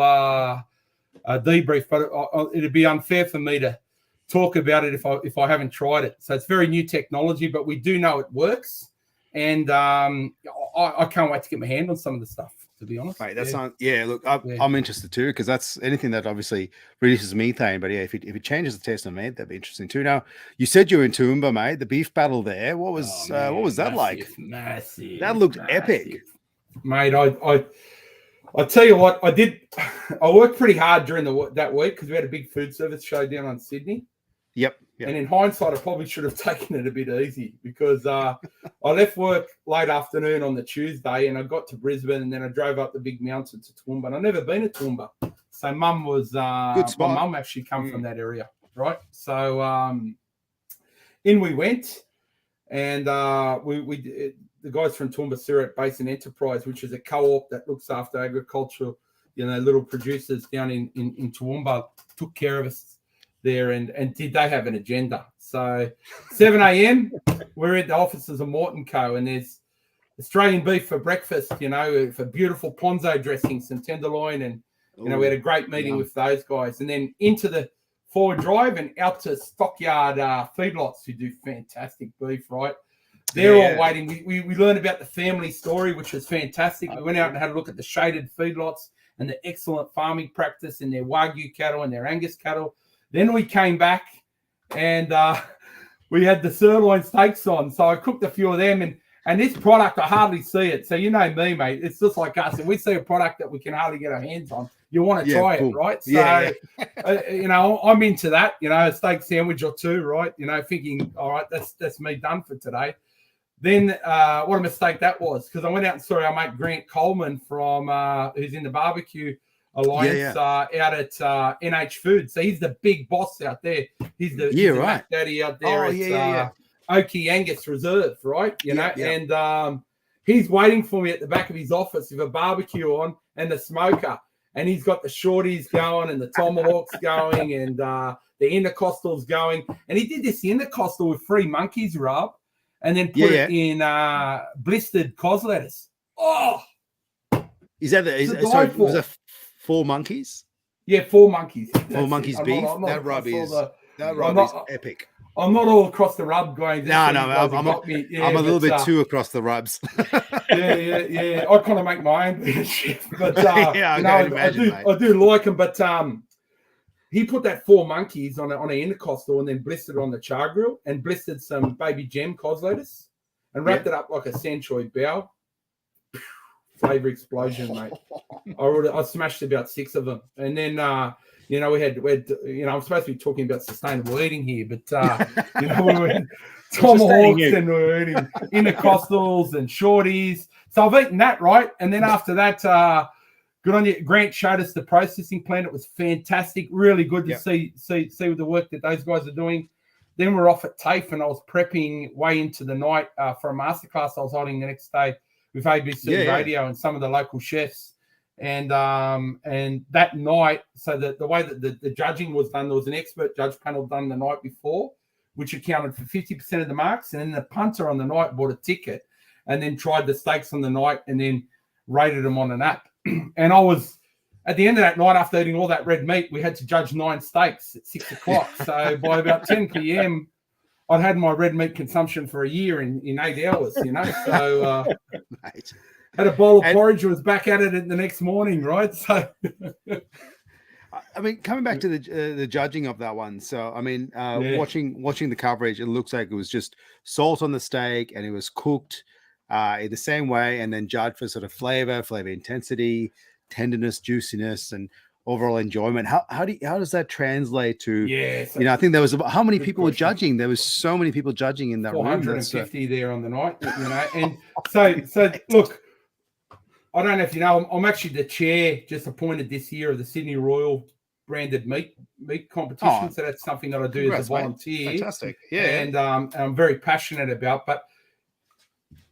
debrief. But it'd be unfair for me to talk about it if I haven't tried it. So it's very new technology, but we do know it works, and I can't wait to get my hand on some of the stuff. To be honest, mate, that's not. Yeah, look, I'm interested too because that's anything that obviously reduces methane. But if it changes the taste of meat, that'd be interesting too. Now, you said you were in Toowoomba, mate. The beef battle there. What was that like? Massive. That looked epic, mate. I tell you what, I did. I worked pretty hard during that week because we had a big food service show down on Sydney. Yep. And in hindsight, I probably should have taken it a bit easy because I left work late afternoon on the Tuesday and I got to Brisbane and then I drove up the big mountain to Toowoomba. And I've never been to Toowoomba. So Mum was, good spot. My mum actually come from that area, right? So in we went and the guys from Toowoomba Syrup Basin Enterprise, which is a co-op that looks after agricultural, little producers down in Toowoomba, took care of us there and did they have an agenda. So 7 a.m. we're at the offices of Morton Co. and there's Australian beef for breakfast, for beautiful ponzo dressing, some tenderloin and we had a great meeting with those guys and then into the forward drive and out to Stockyard feedlots who do fantastic beef, right? They're all waiting. We learned about the family story, which was fantastic. We went out and had a look at the shaded feedlots and the excellent farming practice and their Wagyu cattle and their Angus cattle. Then we came back and we had the sirloin steaks on. So I cooked a few of them, and this product, I hardly see it. So you know me, mate. It's just like us. If we see a product that we can hardly get our hands on, you want to try it, right? So, you know, I'm into that, you know, a steak sandwich or two, right? You know, thinking, all right, that's me done for today. Then what a mistake that was, because I went out and saw our mate Grant Coleman from who's in the barbecue alliance out at NH Food. So he's the big boss out there. He's the Mac Daddy out there at Oakey Angus Reserve, right? You know, and he's waiting for me at the back of his office with a barbecue on and the smoker. And he's got the shorties going and the tomahawks going and the intercostals going. And he did this intercostal with 3 monkeys rub and then put it in blistered cos lettuce. Oh! Is that sorry, was that 4 monkeys? Yeah, 4 monkeys. 4 monkeys beef? That rub is epic. I'm not all across the rub going. I'm a little bit too across the rubs. yeah. I kind of make my own shit, but I do like them. But he put that 4 monkeys on an intercostal and then blistered on the char grill and blistered some baby gem cos lettuce and wrapped it up like a sanchoy bao. Flavor explosion, mate. I smashed about 6 of them, and then. You know, we had, you know, I'm supposed to be talking about sustainable eating here, but, you know, we were tomahawks and we were eating intercostals and shorties. So I've eaten that, right? And then after that, good on you. Grant showed us the processing plant. It was fantastic. Really good to see the work that those guys are doing. Then we're off at TAFE and I was prepping way into the night for a masterclass I was holding the next day with ABC Radio and some of the local chefs. And that night, so the way that the judging was done, there was an expert judge panel done the night before, which accounted for 50% of the marks. And then the punter on the night bought a ticket and then tried the steaks on the night and then rated them on an app. And I was, at the end of that night, after eating all that red meat, we had to judge 9 steaks at 6 o'clock. So by about 10 p.m., I'd had my red meat consumption for a year in 8 hours, you know. So had a bowl of porridge and was back at it the next morning, right? So, I mean, coming back to the judging of that one. So, I mean, watching the coverage, it looks like it was just salt on the steak and it was cooked in the same way and then judged for sort of flavor intensity, tenderness, juiciness, and overall enjoyment. How does that translate to? So, you know, I think there was how many people were judging? There was so many people judging in that room. 450 there on the night, you know. And so look. I don't know if you know, I'm actually the chair just appointed this year of the Sydney Royal branded meat competition. So that's something that I do as a volunteer. Mate. Fantastic. Yeah. And I'm very passionate about. But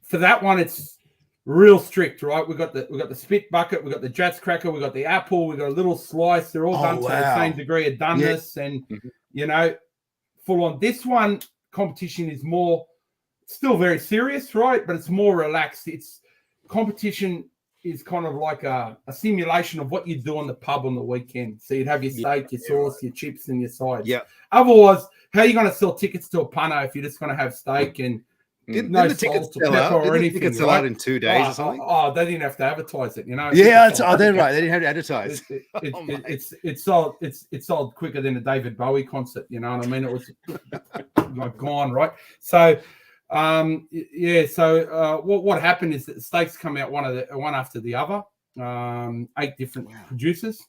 for that one, it's real strict, right? We've got the spit bucket, we've got the Jats cracker, we've got the apple, we've got a little slice. They're all done to the same degree of doneness. And, you know, full on. This one competition is more, still very serious, right? But it's more relaxed. It's competition is kind of like a simulation of what you do on the pub on the weekend. So you'd have your steak, your sauce, your chips, and your sides. Yeah. Otherwise, how are you going to sell tickets to a punter if you're just going to have steak and no the tickets salt or pepper or anything? Tickets sell out in 2 days or something. Oh, they didn't have to advertise it, you know. Yeah, they're right. They didn't have to advertise. It's sold quicker than a David Bowie concert. You know what I mean? It was like gone, right? So. What happened is that the steaks come out one after the other, 8 different producers,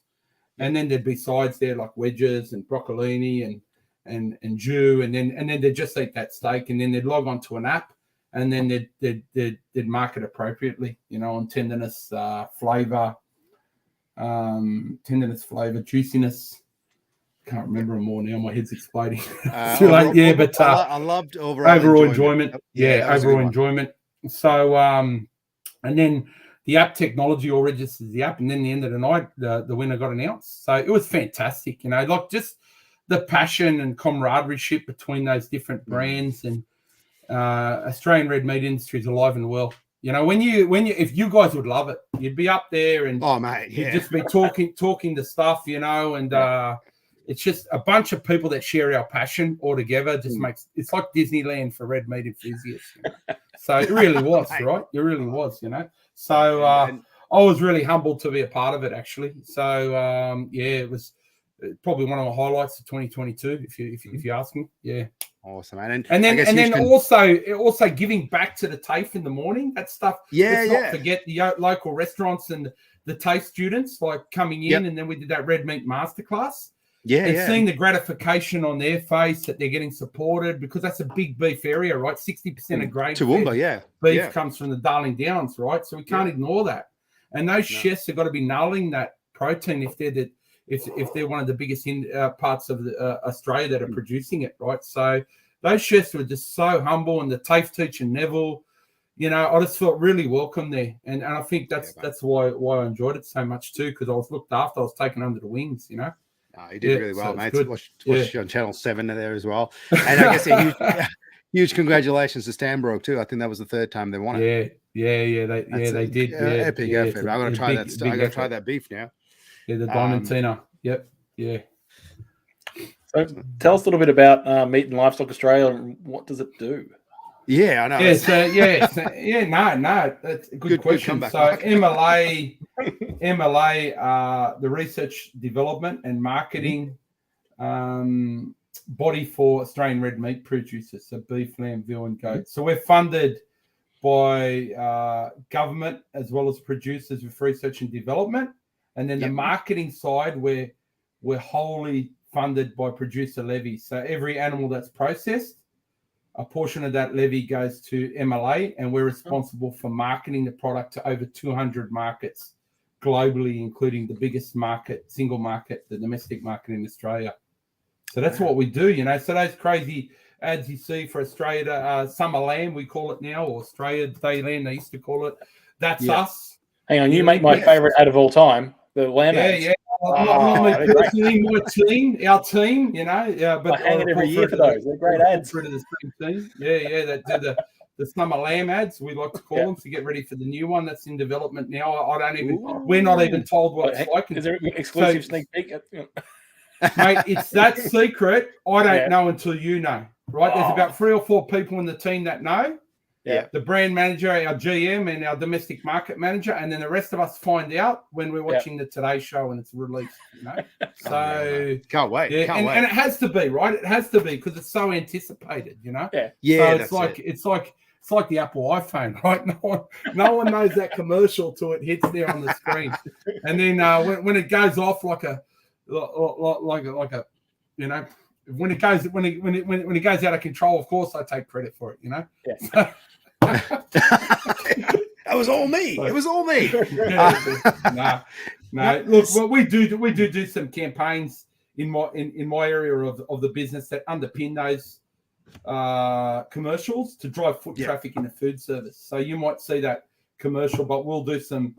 and then there'd be sides there like wedges and broccolini and jus, and then they'd just eat that steak, and then they'd log onto an app, and then they'd mark it appropriately, you know, on tenderness, flavor, juiciness. Can't remember them all now. My head's exploding. I loved overall enjoyment. Overall enjoyment. So, and then the app technology all registers the app, and then the end of the night, the winner got announced. So it was fantastic, you know, like just the passion and camaraderie between those different brands, and Australian red meat industry is alive and well. You know, when you if you guys would love it, you'd be up there and you'd just be talking the stuff, you know, and it's just a bunch of people that share our passion all together. Just makes it's like Disneyland for red meat enthusiasts. You know? So it really was, right? It really was, you know. So I was really humbled to be a part of it, actually. So it was probably one of the highlights of 2022, if you ask me. Yeah. Awesome, man. And then also giving back to the TAFE in the morning. That stuff. Let's not forget the local restaurants and the TAFE students like coming in, and then we did that red meat masterclass. Seeing the gratification on their face that they're getting supported, because that's a big beef area, right? 60% of grain beef comes from the Darling Downs, right? So we can't ignore that. And those chefs have got to be nailing that protein if they're one of the biggest parts of Australia that are producing it, right? So those chefs were just so humble, and the TAFE teacher Neville, I just felt really welcome there, and I think that's why I enjoyed it so much too, because I was looked after, I was taken under the wings, He did really well, mate. Watch you on Channel 7 there as well. And I guess huge congratulations to Stanbrook too. I think that was the third time they won it. They did. Epic effort. I'm going to try that. I'm going to try that beef now. Yeah, the Diamantina. Yep. Yeah. So tell us a little bit about Meat Livestock Australia and what does it do? Yeah, I know. No, that's a good question. So MLA, the research, development, and marketing body for Australian red meat producers, so beef, lamb, veal, and goat. So we're funded by government as well as producers with research and development, and then the marketing side, we're wholly funded by producer levy. So every animal that's processed, a portion of that levy goes to MLA, and we're responsible for marketing the product to over 200 markets globally, including the biggest market, single market, the domestic market in Australia. So that's what we do, So those crazy ads you see for Australia, Summer Lamb, we call it now, or Australia Day Lamb, they used to call it. That's us. Hang on, you make my favorite ad of all time, the lamb ads. Yeah. Not me personally, our team, but I hang it every year for those. They're great ads. For the same team. That do the summer lamb ads, we like to call them, to get ready for the new one that's in development now. We're not even told what it's like. Is there an exclusive sneak peek? Mate, it's that secret. I don't know until you know, right? There's about 3 or 4 people in the team that know. Yeah. The brand manager, our GM, and our domestic market manager, and then the rest of us find out when we're watching the Today Show and it's released. So can't wait. And it has to be, right? It has to be, because it's so anticipated. Yeah. So it's like the Apple iPhone, right? No one knows that commercial till it hits there on the screen, and then when it goes off like a when it goes out of control, of course I take credit for it. Yeah. That was all me. It was all me. No. Look, well, we do some campaigns in my area of the business that underpin those commercials to drive foot traffic in the food service. So you might see that commercial, but we'll do some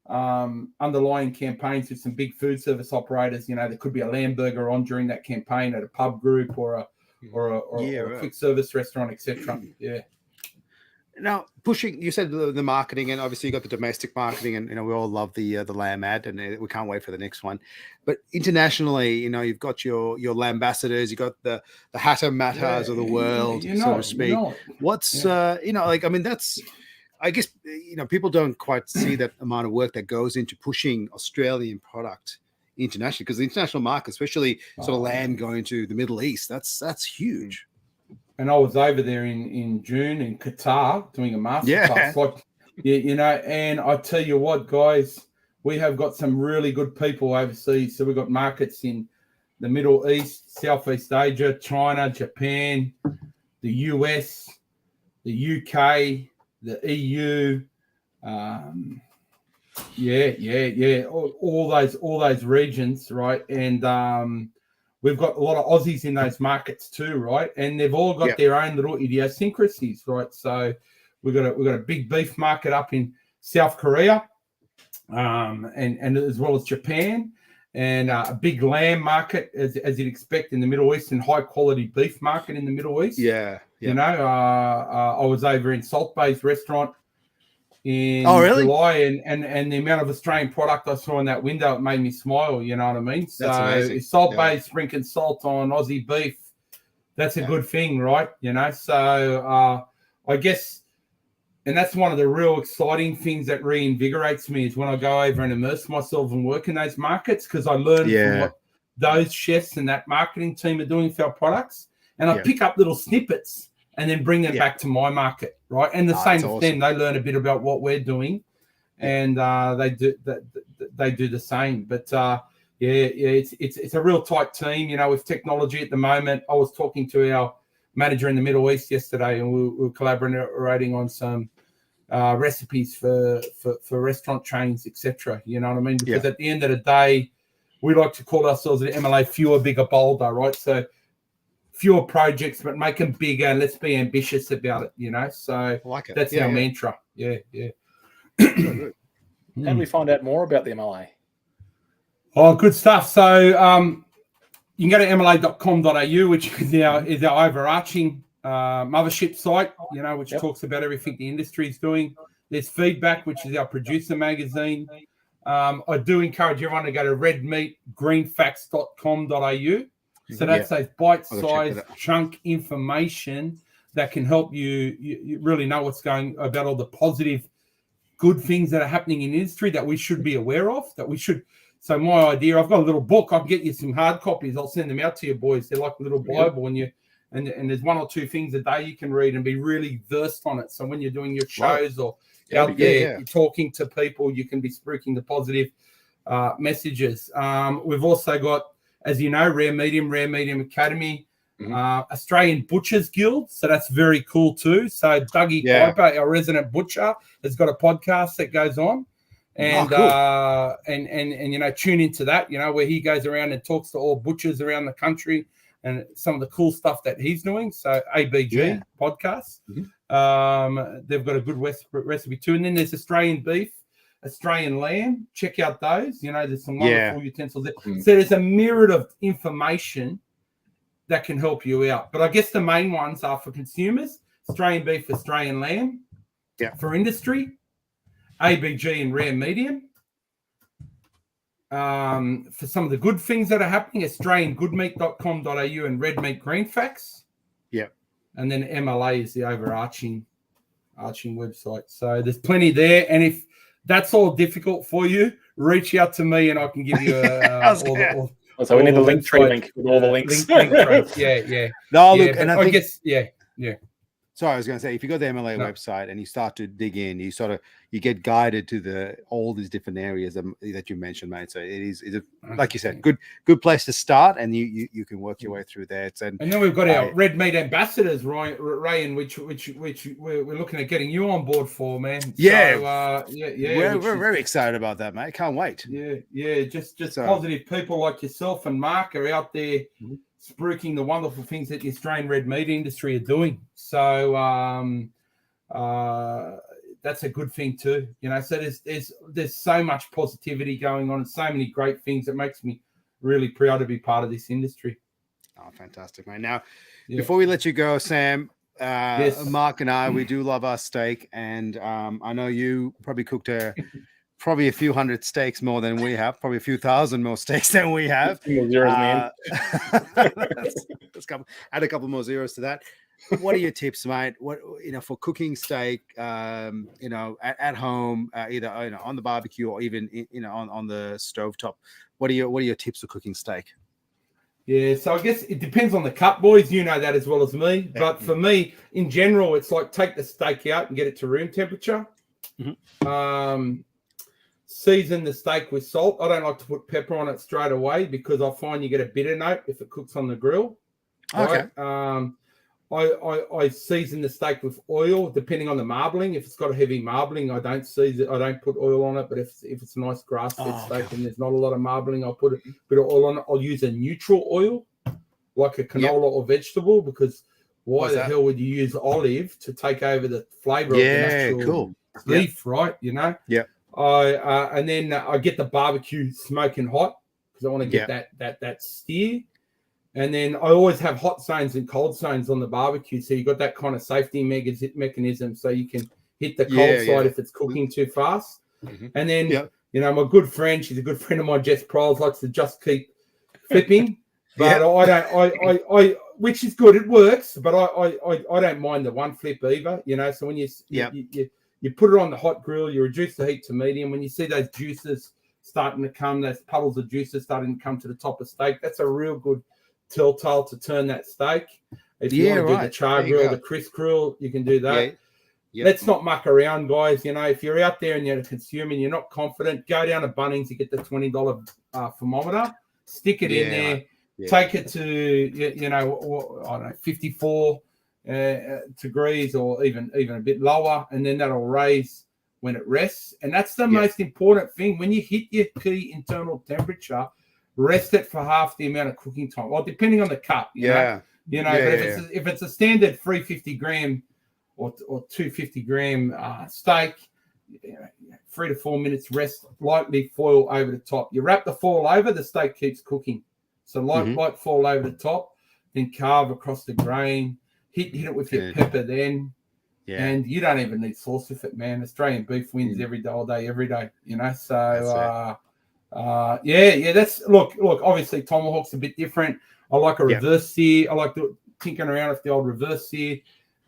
underlying campaigns with some big food service operators. There could be a lamb burger on during that campaign at a pub group or a quick service restaurant, etc. Yeah. Now, pushing, you said the marketing, and obviously you got the domestic marketing, and we all love the lamb ad, and we can't wait for the next one. But internationally, you've got your lambassadors, you got the Hatter Matters of the world, so to speak. What's that's, I guess, people don't quite see that amount of work that goes into pushing Australian product internationally, because the international market, especially sort of lamb going to the Middle East, that's huge. And I was over there in June in Qatar doing a masterclass. And I tell you what, guys, we have got some really good people overseas. So we've got markets in the Middle East, Southeast Asia, China, Japan, the US, the UK, the EU. All those regions, right? And we've got a lot of Aussies in those markets too, right? And they've all got their own little idiosyncrasies, right? So we've got a big beef market up in South Korea, and as well as Japan, and a big lamb market, as you'd expect, in the Middle East, and high quality beef market in the Middle East. Yeah. I was over in Salt Bay's restaurant in July, and the amount of Australian product I saw in that window, it made me smile. You know what I mean? So Salt Bay sprinkling salt on Aussie beef, that's a good thing, right? So I guess, and that's one of the real exciting things that reinvigorates me, is when I go over and immerse myself and work in those markets, because I learn from those chefs and that marketing team are doing for our products, and I pick up little snippets and then bring them back to my market, right? And the same with them. They learn a bit about what we're doing, and they do the same. But it's a real tight team, you know, with technology at the moment. I was talking to our manager in the Middle East yesterday, and we were collaborating on some recipes for restaurant chains, etc. You know what I mean? Because at the end of the day, we like to call ourselves at MLA fewer, bigger, bolder, right? So fewer projects, but make them bigger, and let's be ambitious about it, you know? So that's our mantra. Yeah. How do we find out more about the MLA? Oh, good stuff. So you can go to mla.com.au, which is our overarching mothership site, you know, which talks about everything the industry is doing. There's Feedback, which is our producer magazine. I do encourage everyone to go to redmeatgreenfacts.com.au. So that's those bite-sized chunk information that can help you really know what's going about all the positive, good things that are happening in the industry that we should be aware of, that we should. So my idea, I've got a little book. I can get you some hard copies. I'll send them out to you boys. They're like a little Bible, and there's 1 or 2 things a day you can read and be really versed on it. So when you're doing your shows or out there, you're talking to people, you can be spruiking the positive messages. We've also got, as you know, Rare Medium Academy, Australian Butchers Guild. So that's very cool too. So Dougie Piper, our resident butcher, has got a podcast that goes on. And and you know, tune into that, you know, where he goes around and talks to all butchers around the country and some of the cool stuff that he's doing. So ABG podcast. They've got a good recipe too. And then there's Australian beef, Australian lamb. Check out those. You know, there's some wonderful utensils there. So there's a myriad of information that can help you out. But I guess the main ones are for consumers: Australian beef, Australian lamb. For industry, ABG and Rare Medium. For some of the good things that are happening, AustralianGoodMeat.com.au and Red Meat Green Facts. And then MLA is the overarching website. So there's plenty there. And if that's all difficult for you, reach out to me and I can give you so we need the link tree link with all the links. Link tree. No, look, and I guess, Sorry, I was going to say, if you go to the MLA website and you start to dig in, you get guided to all these different areas that you mentioned, mate. So it's like you said, good place to start, and you can work your way through there. And then we've got our red meat ambassadors, Reyan, which we're looking at getting you on board for, man. We're very excited about that, mate. Can't wait. Just positive people like yourself and Mark are out there. Spruiking the wonderful things that the Australian red meat industry are doing. So that's a good thing too. You know, so there's so much positivity going on and so many great things that makes me really proud to be part of this industry. Oh, fantastic, mate. Now, before we let you go, Sam, Mark and I, we do love our steak, and I know you probably cooked probably a few hundred steaks more than we have, probably a few thousand more steaks than we have. Man. Add a couple more zeros to that. What are your tips, mate? What, for cooking steak, at home, either on the barbecue or even on the stovetop? What are your tips for cooking steak? Yeah, so I guess it depends on the cut, boys. You know that as well as me. But for me, in general, it's like take the steak out and get it to room temperature. Season the steak with salt. I don't like to put pepper on it straight away because I find you get a bitter note if it cooks on the grill. Okay. Right? I season the steak with oil, depending on the marbling. If it's got a heavy marbling, I don't season. I don't put oil on it. But if it's a nice grass-fed steak and there's not a lot of marbling, I'll put a bit of oil on it. I'll use a neutral oil, like a canola or vegetable, because why the hell would you use olive to take over the flavour of the natural beef, right? You know? Yeah. And then I get the barbecue smoking hot because I want to get that steer. And then I always have hot zones and cold zones on the barbecue, so you got that kind of safety mechanism, so you can hit the cold side if it's cooking too fast. And then my good friend, she's a good friend of mine, Jess Prowls, likes to just keep flipping, but I which is good, it works, but I don't mind the one flip either, So when you put it on the hot grill, you reduce the heat to medium. When you see those juices starting to come. Those puddles of juice are starting to come to the top of steak. That's a real good telltale to turn that steak. If you want to do the char grill, the crisp grill, you can do that. Yeah. Yep. Let's not muck around, guys. You know, if you're out there and you're consuming, you're not confident, go down to Bunnings and get the $20 thermometer, stick it in there, take it to, you know, I don't know, 54 degrees or even a bit lower, and then that'll raise when it rests. And that's the most important thing. When you hit your key internal temperature, rest it for half the amount of cooking time. Well, depending on the cut, you know, but if it's a standard 350 gram or 250 gram steak, 3 to 4 minutes rest, lightly foil over the top. You wrap the foil over, the steak keeps cooking. So light foil over the top, then carve across the grain, hit it with your pepper then. Yeah. And you don't even need sauce with it, man. Australian beef wins every day, all day, every day, you know. So that's look, obviously tomahawk's a bit different. I like a reverse sear. I like tinkering around with the old reverse sear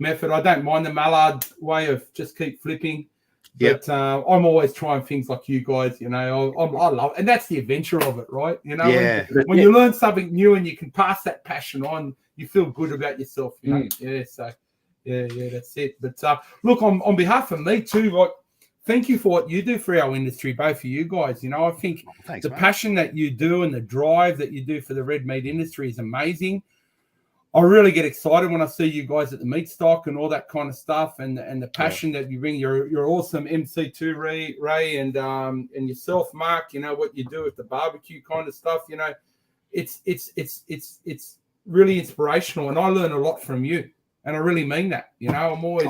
method. I don't mind the mallard way of just keep flipping. But I'm always trying things like you guys, you know. I love it. And that's the adventure of it, right? You know, when you learn something new and you can pass that passion on, you feel good about yourself, you know. So that's it. But look, on behalf of me too, like, thank you for what you do for our industry, both of you guys. You know, I think the passion that you do and the drive that you do for the red meat industry is amazing. I really get excited when I see you guys at the meat stock and all that kind of stuff, and the passion that you bring. You're awesome MC too, Ray, and yourself, Mark. You know what you do with the barbecue kind of stuff. You know, it's really inspirational, and I learn a lot from you. And I really mean that. You know, I'm always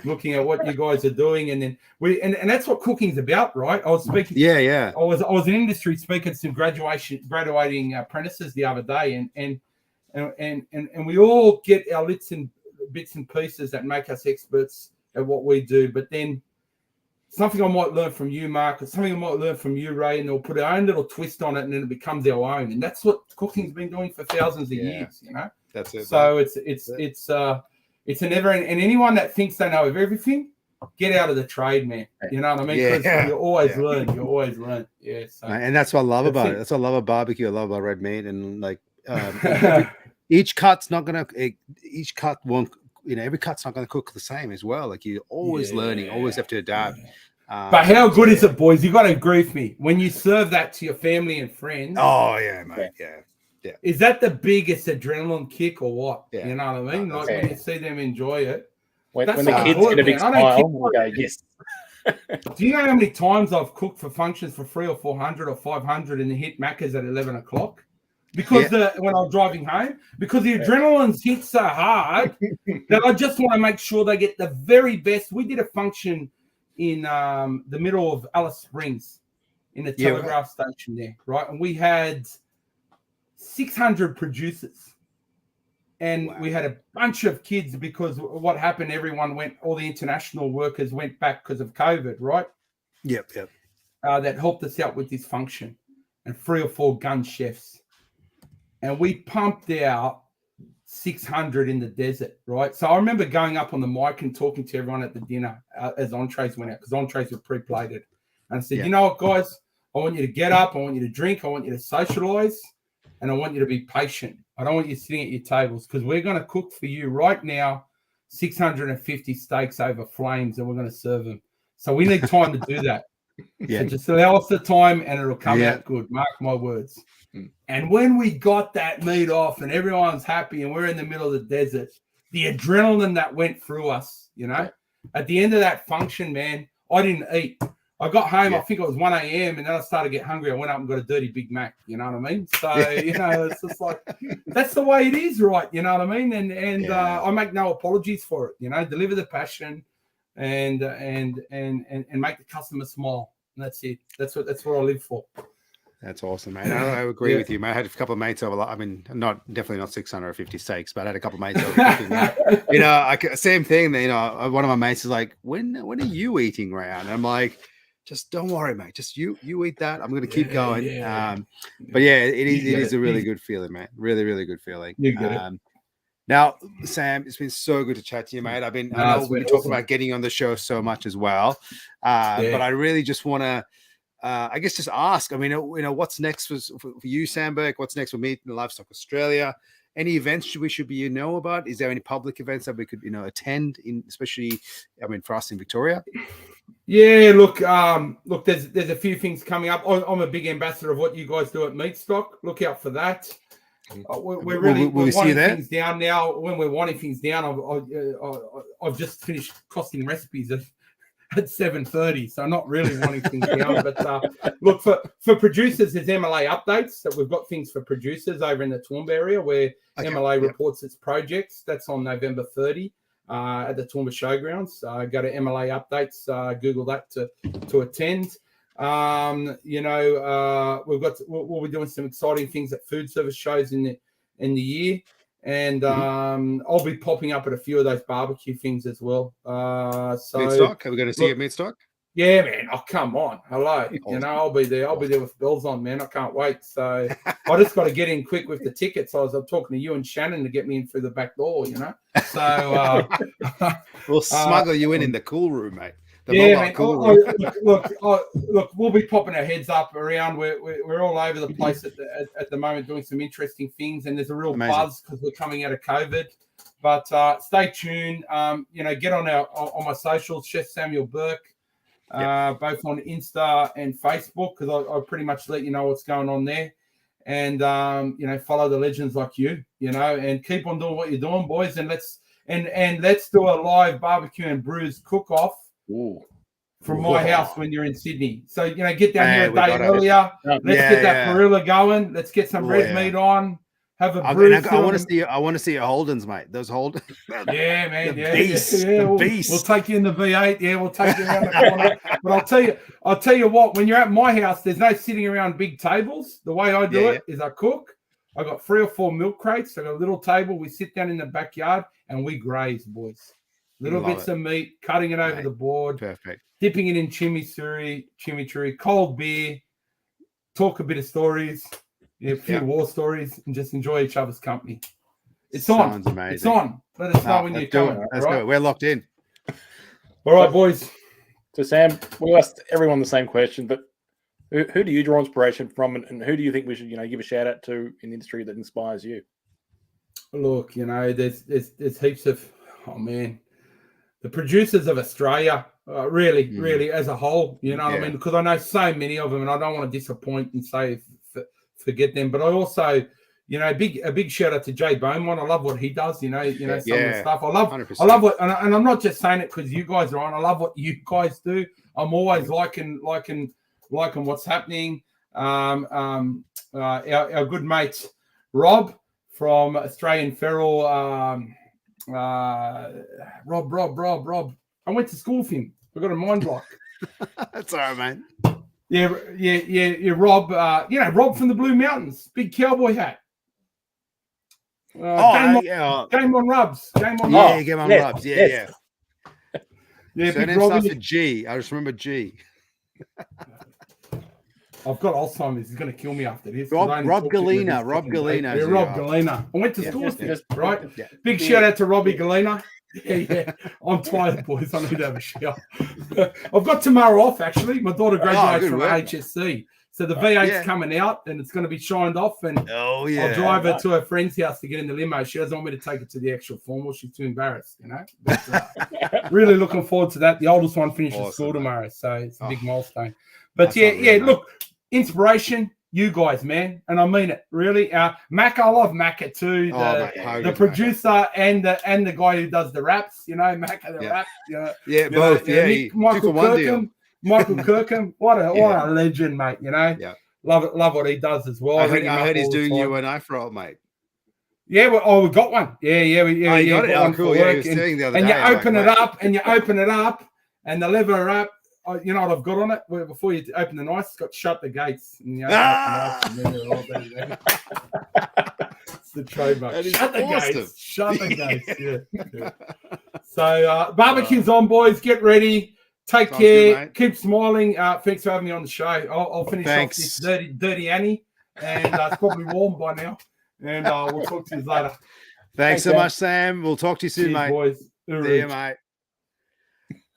looking at what you guys are doing, and then and that's what cooking's about, right? I was speaking. I was an industry speaker to some graduating apprentices the other day, and we all get our bits and pieces that make us experts at what we do. But then something I might learn from you, Mark, or something I might learn from you, Ray, and they'll put our own little twist on it, and then it becomes our own. And that's what cooking's been doing for thousands of years. You know, that's it. So it's a never, and anyone that thinks they know of everything, get out of the trade, man. You know what I mean? Because you always learn. You always learn. Yeah. So, and that's what I love about it. That's what I love about barbecue. I love about red meat, and like each cut's not gonna. Each cut won't. You know, every cut's not gonna cook the same as well. Like you're always learning. Always have to adapt. But how good is it, boys? You got to agree with me when you serve that to your family and friends. Oh yeah, mate. Yeah. Is that the biggest adrenaline kick or what? Yeah. You know what I mean? Like when you see them enjoy it. When the kids get a big smile, we'll go, yes. Do you know how many times I've cooked for functions for 300 or 400 or 500 and hit Macca's at 11 o'clock? Because when I was driving home, because the adrenaline's hit so hard that I just want to make sure they get the very best. We did a function in the middle of Alice Springs in the telegraph station there, right? And we had 600 producers, and we had a bunch of kids because what happened, all the international workers went back because of COVID, right? Yep. That helped us out with this function, and 3 or 4 gun chefs, and we pumped out 600 in the desert, right? So I remember going up on the mic and talking to everyone at the dinner as entrees went out, because entrees were pre-plated, and I said, you know what, guys, I want you to get up, I want you to drink, I want you to socialize, and I want you to be patient. I don't want you sitting at your tables, because we're going to cook for you right now 650 steaks over flames, and we're going to serve them. So we need time to do that. So just allow us the time, and it'll come out good. Mark my words. And when we got that meat off and everyone's happy and we're in the middle of the desert, the adrenaline that went through us, you know, at the end of that function, man, I didn't eat. I got home, I think it was 1 a.m. and then I started to get hungry. I went up and got a dirty Big Mac, you know what I mean? So, you know, it's just like, that's the way it is, right? You know what I mean? And I make no apologies for it, you know, deliver the passion and make the customer smile. And that's it. That's what I live for. That's awesome, mate. I agree with you, mate. I had a couple of mates over. I mean, definitely not 650 steaks, but I had a couple of mates over. Cooking, you know, same thing. You know, one of my mates is like, "When are you eating, Reyan?" And I'm like, "Just don't worry, mate. Just you eat that. I'm going to keep going." But yeah, it is a really good feeling, mate. Really, really good feeling. Now, Sam, it's been so good to chat to you, mate. I know we've been talking about getting on the show so much as well, but I really just want to I guess just ask. I mean, what's next for you, Sam Burke? What's next for Meat Livestock Australia? Any events we should be know about? Is there any public events that we could attend in, especially, I mean, for us in Victoria? Yeah, look, there's a few things coming up. I'm a big ambassador of what you guys do at Meat Stock. Look out for that. We're wanting things down now. When we're wanting things down, I've just finished costing recipes at 7:30, so not really wanting things down. But look, for producers, there's MLA updates. That we've got things for producers over in the Toowoomba area where MLA reports its projects. That's on November 30 at the Toowoomba Showgrounds. Go to MLA updates. Google that to attend. We'll be doing some exciting things at food service shows in the year, and I'll be popping up at a few of those barbecue things as well. So Meat Stock, are we going to see you at Meat Stock? Yeah, man. Oh, come on. Hello. Awesome. I'll be there. I'll be there with bells on, man. I can't wait. So I just got to get in quick with the tickets. I'm talking to you and Shannon to get me in through the back door, So we'll smuggle you in the cool room, mate. Man. Look, we'll be popping our heads up around. We're all over the place at the moment doing some interesting things, and there's a real buzz because we're coming out of COVID. But stay tuned. Get on my socials, Chef Samuel Burke. Both on Insta and Facebook, because I pretty much let you know what's going on there, and follow the legends like you, and keep on doing what you're doing, boys, and let's do a live barbecue and brews cook-off from my house when you're in Sydney. So get down here a day earlier. Let's get that parilla going. Let's get some red meat on. Have a brew. I want to see your Holdens, mate. Those Holdens. Yeah, man. The beast. The beast. We'll take you in the V8. Yeah, we'll take you around the corner. But I'll tell you what. When you're at my house, there's no sitting around big tables. The way I do it is I cook. I got 3 or 4 milk crates. I got a little table. We sit down in the backyard and we graze, boys. Little bits of meat, cutting it over the board. Perfect. Dipping it in chimichurri, cold beer. Talk a bit of stories. A few war stories, and just enjoy each other's company. It's on. Amazing. It's on. Let us know when you're coming. Let's go. We're locked in. All right, boys. So, Sam, we asked everyone the same question, but who do you draw inspiration from, and who do you think we should, give a shout out to in the industry that inspires you? Look, there's heaps of, the producers of Australia, really as a whole, what I mean? Because I know so many of them, and I don't want to disappoint and say forget them, but I also, a big shout out to Jay Beaumont. I love what he does. Some of the stuff. I love 100%. I love what, and I'm not just saying it because you guys are on. I love what you guys do. I'm always liking what's happening. Our good mate Rob from Australian Feral. Rob. I went to school with him. I got a mind block. That's all right, man. Yeah, Rob. Rob from the Blue Mountains, big cowboy hat. Game on Rubs. Game on Rubs. Yeah. Yeah, so name starts with G. I just remember G. I've got Alzheimer's. He's going to kill me after this. Rob Galena. Yeah, Rob Galena. I went to school with him, right? Yeah. Big shout out to Robbie Galena. Yeah. I'm tired, boys. I need to have a shower. I've got tomorrow off, actually. My daughter graduates from HSC. So the V8's coming out, and it's going to be shined off, and I'll drive her to her friend's house to get in the limo. She doesn't want me to take her to the actual formal. She's too embarrassed, But really looking forward to that. The oldest one finishes school tomorrow, so it's a big milestone. But look, inspiration, you guys, man, and I mean it, really. Mac, I love Macca too, the producer and the guy who does the raps. Macca the rap. Both. Michael Kirkham, what a legend, mate. Love what he does as well. I heard he's doing you an afro, mate. Yeah, we got one. Yeah, we got it. Oh, cool. Yeah, he was saying the other day. And you open it up, and the lever wrap. You know what I've got on it? Before you open the knife, it's got shut the gates. And you open the knife, and then they're all there. It's the trademark. Shut the gates. Yeah. So barbecue's on, boys. Get ready. Take care. Good, keep smiling. Thanks for having me on the show. I'll finish off this dirty Annie, and it's probably warm by now. And we'll talk to you later. Thanks so much, Sam. We'll talk to you soon, mate. Boys. See you, mate.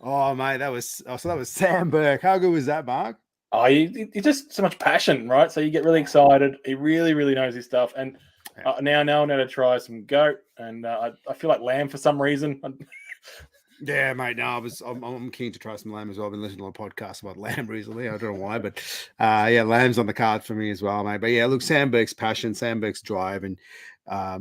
Oh, mate, that was Sam Burke. How good was that, Mark? Oh, he's just so much passion, right? So you get really excited. He really, really knows his stuff. And now I know to try some goat, and I feel like lamb for some reason. Yeah, mate. No, I'm keen to try some lamb as well. I've been listening to a podcast about lamb recently. I don't know why, but yeah, lamb's on the card for me as well, mate. But yeah, look, Sam Burke's passion, Sam Burke's drive, and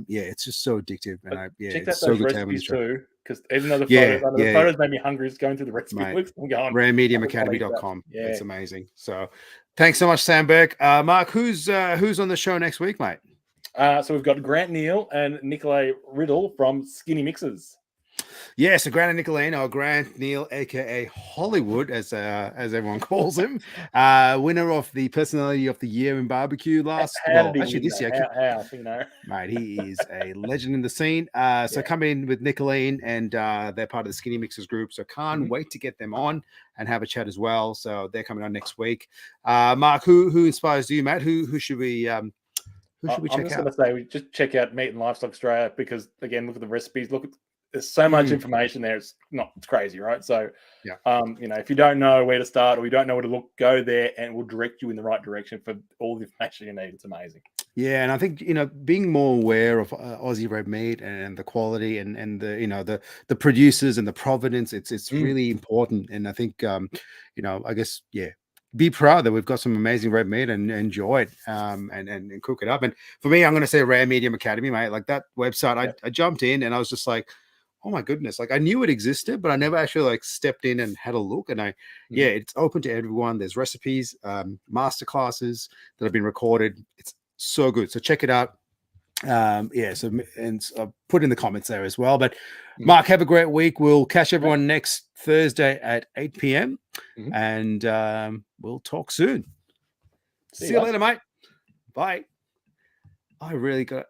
yeah, it's just so addictive. And check it's out so those good to have recipes on the show. too, because even though the Yeah, photos made me hungry, just going through the recipe books and going. RayanMediumAcademy.com. Yeah. It's amazing. So thanks so much, Sam Burke. Mark, who's on the show next week, mate? So we've got Grant Neal and Nicolai Riddle from Skinny Mixers. Yeah, so Grant Nicolai, or Grant Neal, aka Hollywood, as everyone calls him, winner of the Personality of the Year in barbecue this year. How, you know, mate, he is a legend in the scene. So coming in with Nicolene, and they're part of the Skinny Mixers group. So can't wait to get them on and have a chat as well. So they're coming on next week. Mark, who inspires you, Matt? Who should we? Who should we check out? I'm just going to say we just check out Meat Livestock Australia, because again, look at the recipes. There's so much information there. It's crazy, right? So, you know, if you don't know where to start or you don't know where to look, go there and we'll direct you in the right direction for all the information you need. It's amazing. Yeah, and I think, you know, being more aware of Aussie red meat and the quality and the, you know, the producers and the provenance, it's really important. And I think, you know, I guess, be proud that we've got some amazing red meat and enjoy it and cook it up. And for me, I'm going to say Reyan Medium Academy, mate. Like that website, I jumped in and I was just like, oh my goodness, like I knew it existed, but I never actually like stepped in and had a look. And it's open to everyone. There's recipes, master classes that have been recorded. It's so good. So check it out. So I'll put in the comments there as well. But Mark, have a great week. We'll catch everyone next Thursday at 8 p.m. And we'll talk soon. See you later, mate. Bye. There we go.